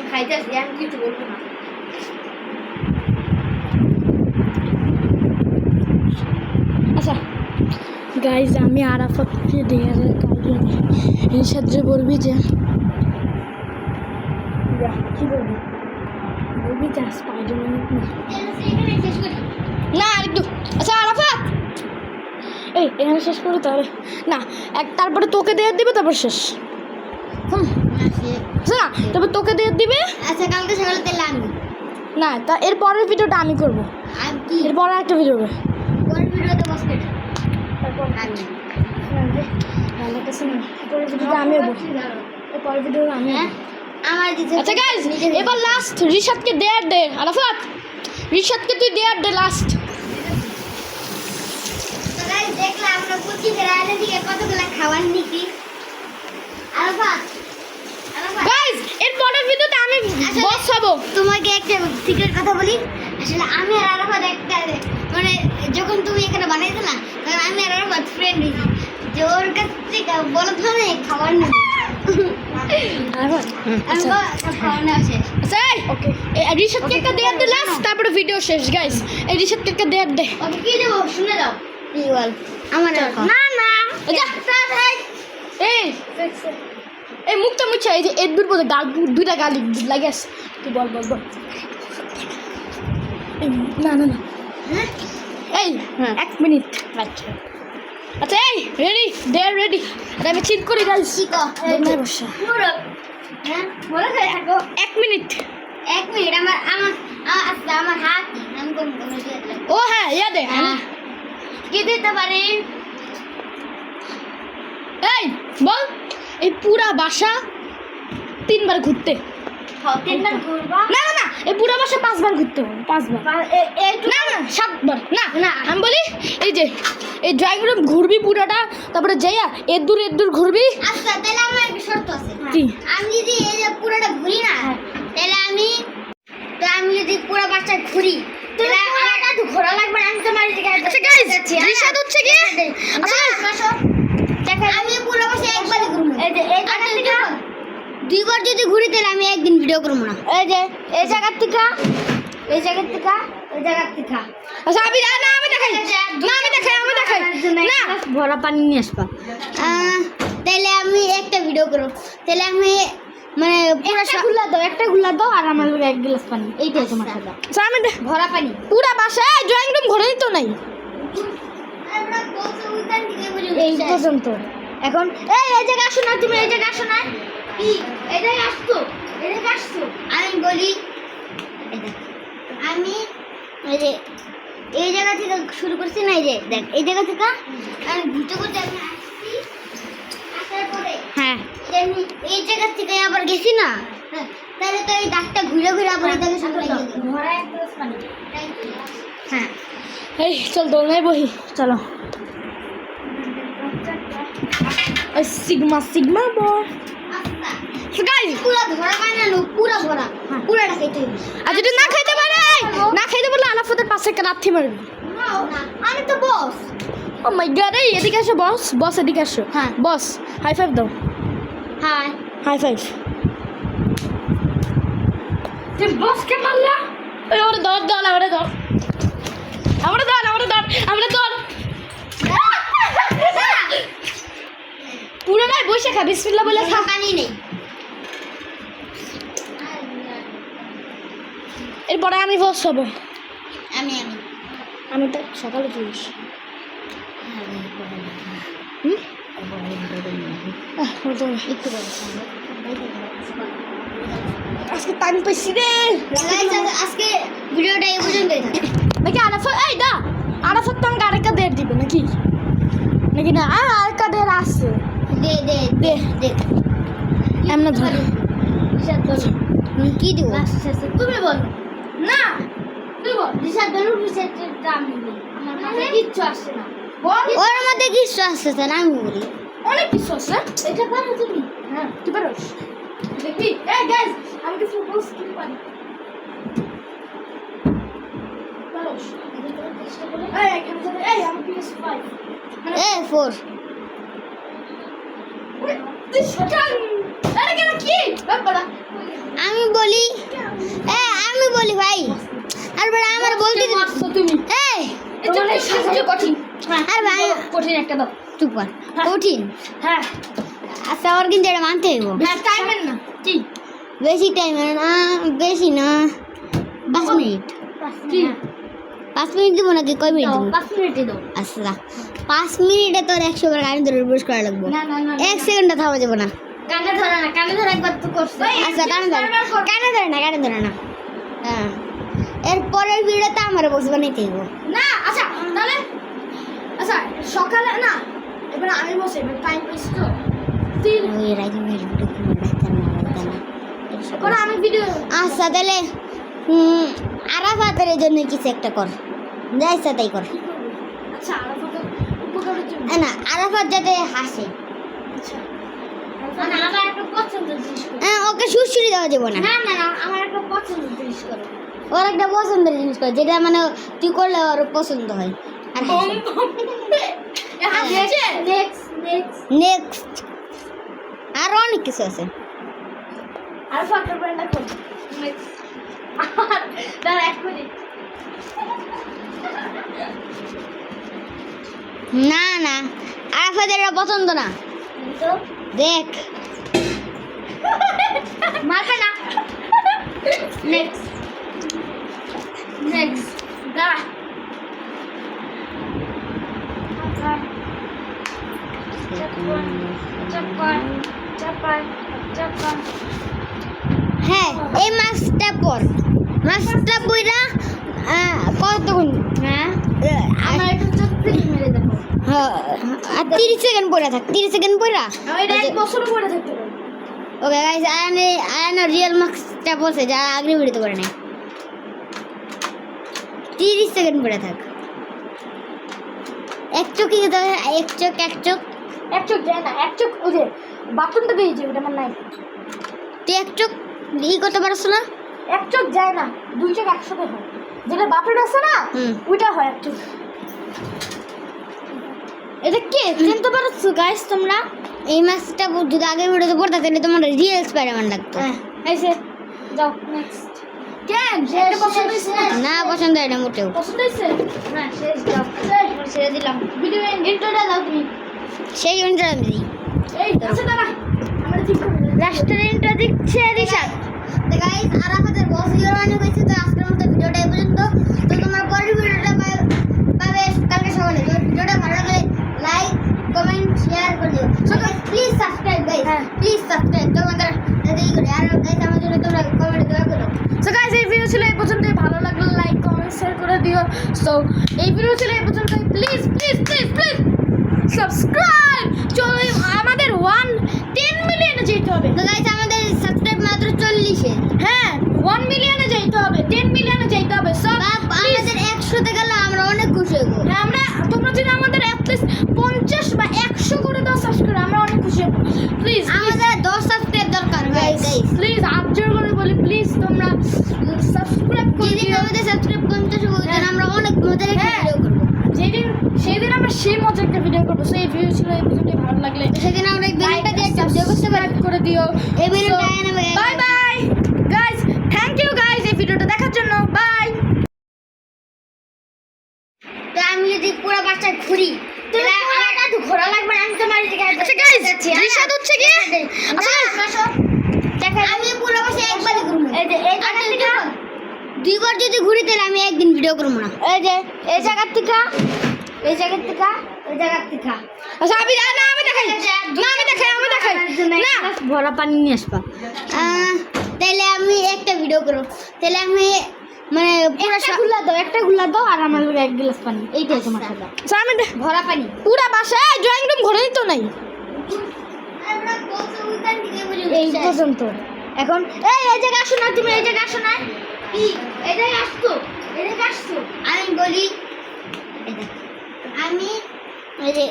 খাইতে আসি আমি কিছু বলবো না আচ্ছা গাইজ আমি আরাফাতকে দেয়ারের কাজে এই সাথে বলবি যে কি বলবি বলবি যে স্পাইডারম্যান শেষ করি না আরেকটু আচ্ছা আরাফাত এই এখানে শেষ করি তাহলে না তারপরে তোকে দেয়ার দিবে তারপর শেষ আচ্ছা না তারপর তোকে দেয়ার দিবে আচ্ছা কালকে সকালে তাহলে আমি না তা এর পরের ভিডিওটা আমি করবো আর কি এর পরে একটা ভিডিও হবে পরের ভিডিওতে বস কেটে তারপর আমি ভালো কাছে না পরের ভিডিওটা আমি হবো এর পরের ভিডিওটা আমি হবো। আমার দিতে আচ্ছা গাইজ এবার লাস্ট রিশাদকে দেয়ার দে আরাফাত রিশাদকে তুই দেয়ার দে লাস্ট তো গাইস দেখলে আমরা কুচি রাইলে দিকে কতগুলা খাবার নিছি আরাফাত গাইজ এর পরের ভিডিওতে আমি আসলে- বস হব তোমাকে একটা সিক্রেট কথা বলি আসলে আমি আর আরাফাত একটা মানে যখন তুমি এখানে বানাইছো না তখন আমি আর আরাফাত ফ্রেন্ড হয়েছি যে ওর কাছ থেকে বলো তো না খাবার নিবি আরাফাত আমি খাওয়া নেওয়া শেষ আচ্ছা ওকে রিশাদকে একটা দেয়ার দে লাস্ট তারপরে ভিডিও শেষ গাইজ এই রিশাদকে একটা দেয়ার দে ওকে কি দেবো শুনে দাও কি বল আমার না না এই এই মুখটা মুছা এই যে এর দুটো গাল দুইটা গালি লাগে আছে তুই বল বল বল এই, না না না এই এক মিনিট আচ্ছা আচ্ছা এই রেডি দেয়ার রেডি আমি চিট করি গাইস কি কো বসা পুরো হ্যাঁ বলো তো দেখো এক মিনিট এক মিনিট আমার আমার আচ্ছা আমার হাত আমি কোন কোন ও হ্যাঁ ইয়া দে কি দিতে পারি এই বল এই পুরা বাসা 3 বার ঘুরতে তিনবার ঘুরবা না না না এই পুরা বাসা 5 বার ঘুরতে হবে 5 বার না না 7 বার না না আমি বলি এই যে এই ড্রয়িং রুম ঘুরবি পুরাটা তারপরে যাইয়া এর দূর ঘুরবি আচ্ছা তাহলে আমার একটা শর্ত আছে কি? আমি যদি এই যে পুরোটা ঘুরি না তাহলে আমি যদি পুরো বাসটা ঘুরি তাহলে আমার তো ঘোরা লাগবে না আমি তোমার দিকে আচ্ছা গাইস রিশাদ হচ্ছে কি আচ্ছা দেখো আমি পুরো বাসা একবারই ঘুরবো এই যে এই জায়গা থেকে দুইবার যদি ঘুরি তাহলে আমি একদিন ভিডিও করবো না এই যে এই জায়গা থেকে এই জায়গা থেকে ওই জায়গা থেকে আচ্ছা আমি না আমি দেখাই না আমি দেখাই না ভরা পানি নিয়ে আসবা তাহলে আমি একটা ভিডিও করব তাহলে আমি মানে পুরো একটা গুলা দাও আর আমার এক গ্লাস পানি এইটাই তোমার সাথে আচ্ছা আমি ভরা পানি পুরা বাসা ড্রয়িং রুম ঘরে তো নাই এই পর্যন্ত এখন এই জায়গায় আসো না তুমি এই জায়গায় আসো না কি এই জায়গায় আসছো এই জায়গায় আসছো আমি বলি এই দেখ, আমি এই যে এই জায়গা থেকে শুরু করছি না এই যে দেখ এই জায়গা থেকে আমি ঘুরতে ঘুরতে আমি আসছি আসার পরে হ্যাঁ আমি এই জায়গা থেকে আবার গেছি না তাহলে তো এই দাগটা ঘুরে ঘুরে আবার এই জায়গায় শুরু ভরা এক গ্লাস পানি হ্যাঁ এই চল দৌড়াই বহি চলো সিগমা বয় আচ্ছা গাইস পুরো ভরা বানানো পুরো ভরা পুরোটা খেতে হবে আর যদি না খাইতে পারে না খাইতে পারলে আলাফতের পাশে একটা লাথি মারবি আমি তো বস ও মাই গড এই এদিকে আসো বস এদিকে আসো হ্যাঁ। বস হাই ফাইভ দাও হাই হাই ফাইভ তুই বসকে মারলা ওই ওরে ধর আমরা ধর পুরো নাই বসে খা বিসমিল্লাহ বলে খা পানি নেই এরপরে আমি বস হবো আমি আমি তো সকালে চলিস হুম একটু বলো আজকে টাইম পাইছি রে আজকে ভিডিওটা এই পর্যন্তই থাকে নাকি আরাফাত এই দা আরাফাত তো আমাকে আরেকটা দেড় দিবে নাকি না আরেকটা দেড় আসছে দে দে দে দে এমন ধর কি দিব তুমি বলো না তুই বল রিসার্চ বলু রিসার্চটা আমি বলি আমার মাথায় কিচ্ছু আসছে না বল ওর মধ্যে কিছু আসছে না আমি বলি অনেক কিছু আছে এটা পারো তুমি হ্যাঁ তুই পারো দেখবি এই গাইস আমি কিছু বলস কি পারি পারো এই এখানে যাবে এই আমি PS5 4 আরে কেন কি বাবা আমি বলি ভাই আর বড় আমার বলতে মারছো তুমি এই তোমার সাহায্য কঠিন আর ভাই কঠিন একটা দাও চুপ কর কঠিন হ্যাঁ আচ্ছা ওর কিন্তু এটা মানতে হইব হ্যাঁ টাইমের না কি বেশি টাইম না বেশি না 5 মিনিট কি 5 মিনিট দিব নাকি কয় মিনিট দিব 5 মিনিটই দাও আচ্ছা 5 মিনিটে তোর 100 বার গাড়ি ধরে পুশ করা লাগবে না না না 1 সেকেন্ড থামা যাবে না কানে ধরে না কানে ধরে একবার তো করছে আচ্ছা কানে ধরে না হ্যাঁ এর পরের ভিডিওতে আমার বসে বানাইতে হইব না আচ্ছা তাহলে আচ্ছা সকালে না এবার আমি বসে এবার টাইম পেয়েছি তো তিন ওই রাজি মেরে ভিডিও করে আমি ভিডিও আচ্ছা তাহলে আরাফাতের জন্য কিছু একটা কর যা ইচ্ছা তাই কর আচ্ছা আরাফাতের উপকারের জন্য না আরাফাত যাতে হাসে আচ্ছা মানে আমার একটা পছন্দের জিনিস করো হ্যাঁ ওকে সুশ্রী দেওয়া যাবে না না না না আমার একটা পছন্দের জিনিস করো ওর একটা পছন্দের জিনিস কর যেটা মানে তুই করলে ওর পছন্দ হয় আর নেক্সট আর অনেক কিছু আছে আর ফটো ব্র্যান্ডটা কর নেক্সট দাঁড়া এক মিনিট না না আরাফাতের এটা পছন্দ না তো দেখ মারবে না নেক্সট দাঁড়া হ্যাঁ এই মাছটা বইরা কতক্ষণ হ্যাঁ আমার একটু চোখ মেরে দেখো হ্যাঁ 30 সেকেন্ড পরে থাক 30 সেকেন্ড পরে আমি এটা এক বছর পরে থাকতে পারি ওকে গাইস আয়ানের রিয়েল মার্কসটা বসে যা আগে ভিডিওতে করে নাই 30 সেকেন্ড পরে থাক এক চোখ এক চোখ যায় না এক চোখ ওই যে বাথরুমটা দিয়েছে ওটা আমার নাই তুই এক চোখ করতে পারছ না এক চোখ যায় না দুই চোখ একসাথে হয় যেটা বাথরুম আছে না ওইটা হয় এক চোখ এটা কে চিনতে পারছো গাইস তোমরা এই মাছটা যদি আগে ভিডিওতে পড়তে তাহলে তোমার রিয়েল স্পাইডারম্যান লাগতো হ্যাঁ এসে যাও নেক্সট কেন এটা পছন্দ হইছে না পছন্দ হয় না মোটেও পছন্দ হইছে না শেষ যাও ছেড়ে দিলাম ভিডিও ইন্ট্রোটা দাও তুমি সেই অনুযায়ী আমি দিই এই আচ্ছা দাঁড়া আমরা ঠিক করব লাস্টের ইন্ট্রো দিচ্ছে রিশাদ তো গাইস আরাফাতের বস হিরো মানে কইছে তো আজকের মতো ভিডিওটা এই পর্যন্ত তো তোমার পরের ভিডিওটা পাবে কালকে সকালে তো ভিডিওটা ভালো লাগলে লাইক কমেন্ট শেয়ার করে দিও so please subscribe guys please subscribe তোমাদের দেরি করে আর গাইস আমার জন্য তোমরা কমেন্ট দয়া করো সো গাইস এই ভিডিও ছিল এই পর্যন্তই ভালো লাগলে লাইক কমেন্ট শেয়ার করে দিও সো এই ভিডিও ছিল এই পর্যন্তই প্লিজ সাবস্ক্রাইব চলো আমাদের 10 মিলিয়নে যেতে হবে তো গাইস আমাদের সাবস্ক্রাইব মাত্র 40 এ হ্যাঁ 1 মিলিয়নে যেতে হবে 10 মিলিয়নে যেতে হবে সো আমাদের 100 তে গেলে আমরা অনেক খুশি হব হ্যাঁ আমরা তোমরা যদি আমাদের অ্যাটলিস্ট 50 বা 100 করে দাও সাবস্ক্রাইব আমরা অনেক খুশি হব প্লিজ আমাদের 10 সাবস্ক্রাইব দরকার গাইস প্লিজ আবজর করে বলি প্লিজ তোমরা সাবস্ক্রাইব করে যেদিন দিও আমাদের সাবস্ক্রাইব 50 হবে তখন আমরা অনেক মজার একটা হ্যাঁ। ভিডিও করব সেদিন আমরা সেই মজার একটা ভিডিও করবো সেই ভিডিও ছিল এই পর্যন্ত ভালো লাগলে সেদিন আমরা এই ভিডিওটা দিয়ে একটা ভিডিও করতে পারি করে দিও এই ভিডিওটা bye bye guys thank you guys এই ভিডিওটা দেখার জন্য বাই তো আমি যদি পুরো বাচ্চা ঘুরি তাহলে আমার তো ঘোরা লাগবে না, আমি তোমার দিকে আচ্ছা গাইস রিশাদ হচ্ছে কি আচ্ছা দেখো আমি পুরো বাচ্চা একবারই ঘুরবো এই যে এই জায়গা থেকে দুইবার যদি ঘুরি তাহলে আমি একদিন ভিডিও করবো না এই যে এই জায়গা থেকে এই জায়গা থেকে এই জায়গা থেকে আচ্ছা আমি দেখাই না ভরা পানি নিয়ে আসবা তাহলে আমি একটা ভিডিও করব তাহলে আমি মানে পুরো একটা গুলা দাও আর আমার লগে এক গ্লাস পানি এইটাই তোমার সাথে আচ্ছা আমি ভরা পানি পুরা বাসায় ড্রয়িং রুম ঘরে তো নাই এই পর্যন্ত এখন এই জায়গা আসো না তুমি এই জায়গা আসো না কি এই জায়গায় আসছো আমি বলি আমি এই যে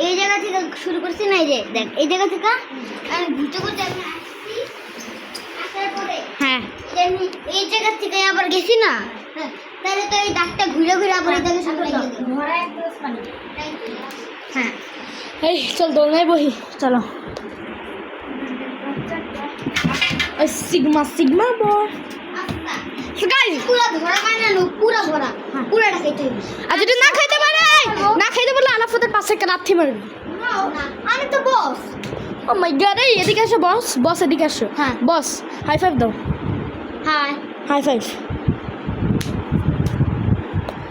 এই জায়গা থেকে শুরু করছি না এই যে দেখ এই জায়গা থেকে আমি ঘুরতে ঘুরতে আমি আসছি আসার পরে হ্যাঁ আমি এই জায়গা থেকে আবার গেছি না তাহলে তো এই দাগটা ঘুরে ঘুরে আবার এই জায়গায় শুরু করে ভরা এক গ্লাস পানি হ্যাঁ এই চল দোলনায় বহি চলো ওই সিগমা সিগমা বয় গাইস পুরা ধরা বানানো পুরা ভরা পুরাটা খেতে হবে আর যদি না খাইতে পারে না খাইতে পারলে আলাফতের পাশে একটা লাথি মারবি আমি তো বস ও মাই গড এই এদিকে আসো বস বস এদিকে আসো হ্যাঁ। বস হাই ফাইভ দাও হাই হাই ফাইভ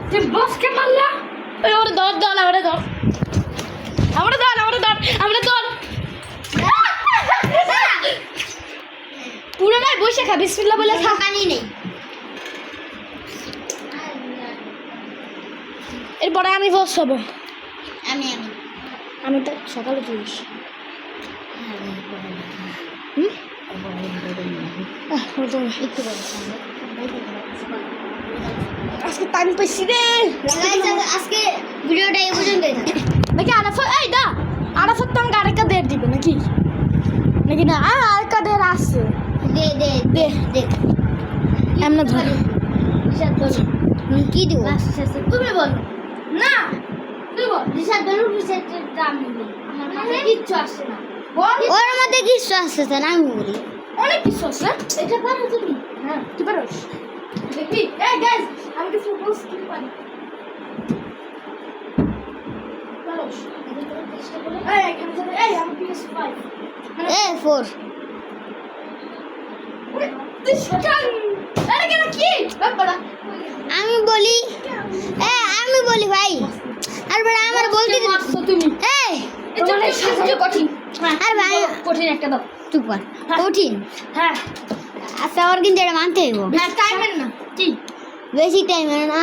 তুই বস কে মারলা ওই ওরে ধর ধর আমরা ধর আমরা ধর আমরা ধর আমরা ধর পুরো নাই বসে খা বিসমিল্লাহ বলে খা পানি নেই এরপরে আমি বস হব আমি আমি তো সকালে চলিস হুম একটু আজকে টাইম পাইছি রে আজকে ভিডিওটা এই পর্যন্তই থাকে নাকি আরাফাত এই দা আরাফাত তো আমাকে আরেকটা দের দিবে নাকি নাকি না আর আরেকটা দের আসছে দে দে দে দে এমন ধরে রিসাদ বলো কি দিব তুমি বলো না তুই বল রিসাদ বলো রিসাদের দাম দিব আমার মাথায় কিচ্ছু আসছে না বল ওর মধ্যে কিছু আসছে না আমি বলি অনেক কিছু আছে এটা পারো তুমি হ্যাঁ তুই পারোস দেখি এই গাইস আমি কিছু বলছি কি পারি পারোস এই এখানে যাবে এই আমি PS5 এ 4 তুই শটান আরে কেন কি বাবা আমি বলি আমি বলি ভাই আর বড় আমার বলতে দিন মারছো তুমি এই এটা অনেক সহজ কঠিন আর ভাই কঠিন একটা দাও চুপ কর কঠিন হ্যাঁ আচ্ছা ওর কিন্তু এটা মানতে হইব হ্যাঁ টাইমের না কি বেশি টাইম না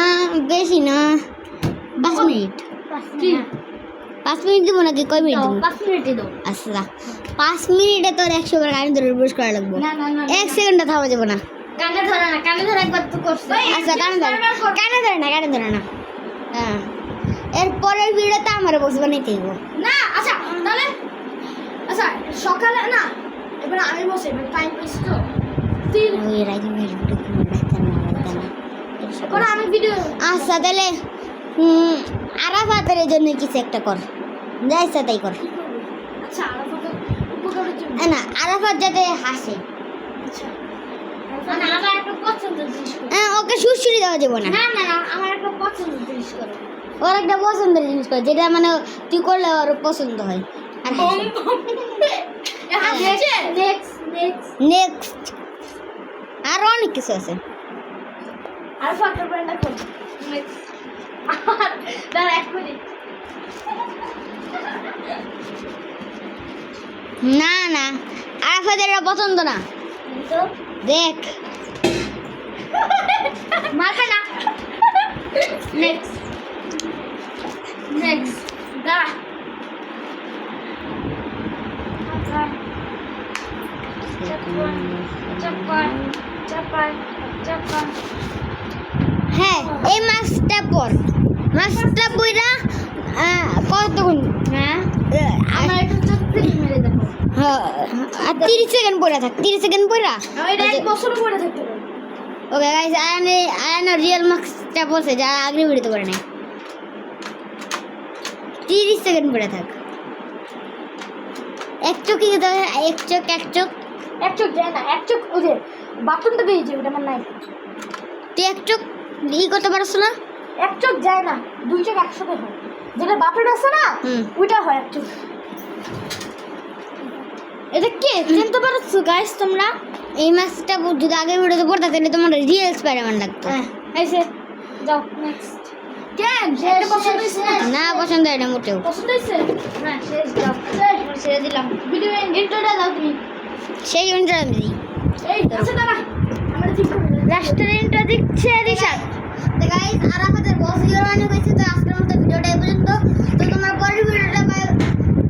বেশি না 5 মিনিট কি 5 মিনিট দিব নাকি কয় মিনিট দিব 5 মিনিটে দাও আচ্ছা 5 মিনিটে তোর 100 বার গাড়ি ধরে প্রবেশ করা লাগবে না না না 1 সেকেন্ডে থামা যাবে না কানে ধরে না কানে ধরে একবার তো করছ আচ্ছা কানে ধরে না হ্যাঁ এর পরের ভিডিওতে আমার বস বানাইতে হইব না আচ্ছা তাহলে আচ্ছা সকালে না এবার আমি বসে এবার টাইম পাইছি তো তিন ওই রাইজিং ভিডিও কোনো ডাক্তার না এখন আমি ভিডিও আচ্ছা তাহলে আরাফাতের জন্য কিছু একটা কর যা ইচ্ছা তাই কর আচ্ছা আর কত উপকারের জন্য না আরাফাত যাতে হাসে আচ্ছা না আমার একটা পছন্দের জিনিস করো ওকে সুশ্রী দেওয়া যাবে না না না না আমার একটা পছন্দের জিনিস করো ওর একটা পছন্দের জিনিস কর যেটা মানে তুই করলে ওর পছন্দ হয় আর নেক্সট নেক্সট নেক্সট আর অনেক কিছু আছে আর ফটো ব্র্যান্ডটা করো নেক্সট দাঁড়া এক মিনিট না না আরাফাতের এটা পছন্দ না তো দেখ মাথা না নেক্সট নেক্সট দাঁড়া হ্যাঁ এই মাছটা পর মাছটা বইরা কতক্ষণ হ্যাঁ আমার একটু চাকরি মেরে দেখো আর 30 সেকেন্ড পড়া থাক 30 সেকেন্ড পড়া আমি এটা এক বছর পরে থাকতে পারি ওকে গাইস আয়ানা রিয়েল মার্কসটা বসে যা আগে ভিডিওতে করে নাই 30 সেকেন্ড পড়ে থাক এক চোখই যেতে হবে এক চোখ এক চোখ যায় না এক চোখ ওই যে বাথরুমটা দিয়েছে ওটা আমার নাই তুই এক চোখ করতে পারছ না এক চোখ যায় না দুই চোখ একসাথে হয় যেটা বাপের আছে না হুম। ওইটা হয় এক চোখ এটা কে চিনতে পারছো গাইস তোমরা এই মাছটা যদি আগে ভিডিওতে পড়তে তাহলে তোমার রিয়েল স্পাইডারম্যান লাগতো হ্যাঁ এসে যাও নেক্সট কেন এটা পছন্দ হইছে না পছন্দ হয় না মোটেও পছন্দ হইছে না শেষ দাও শেষ ছেড়ে দিলাম ভিডিও ইন্ট্রোটা দাও তুমি সেই অনুযায়ী আমি দিই এই আচ্ছা দাঁড়া আমরা ঠিক করে রেস্টুরেন্টটা দিচ্ছে রিশাদ তো গাইস আরাফাতের বস ভিডিও বানিয়ে হয়েছে তো আজকের মতো ভিডিওটা এই পর্যন্ত তো তোমরা পরের ভিডিওটা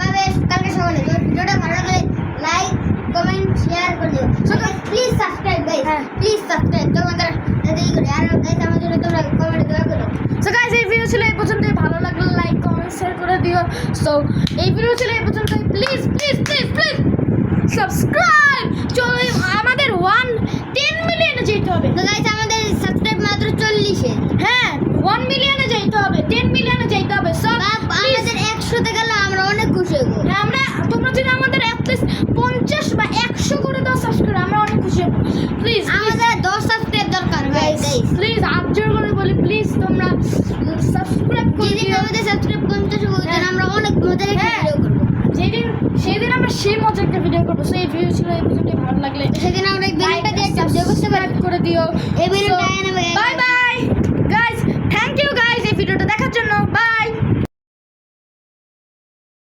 পাবে কালকে সকালে তো ভিডিওটা ভালো লাগলে লাইক কমেন্ট শেয়ার করে দিও so guys please subscribe guys please subscribe তোমাদের দেরি করে আর গাইস আমার জন্য তোমরা কমেন্টে দোয়া করো সো গাইস এই ভিডিও ছিল এই পর্যন্ত ভালো লাগলে লাইক কমেন্ট শেয়ার করে দিও সো এই ভিডিও ছিল এই পর্যন্ত please please please please subscribe চলো আমাদের 10 মিলিয়নে যেতে হবে তো গাইস আমাদের সাবস্ক্রাইব মাত্র 40 হ্যাঁ 1 মিলিয়নে যেতে হবে 10 মিলিয়নে যেতে হবে সব আমাদের 100 তে গেলে আমরা অনেক খুশি দিও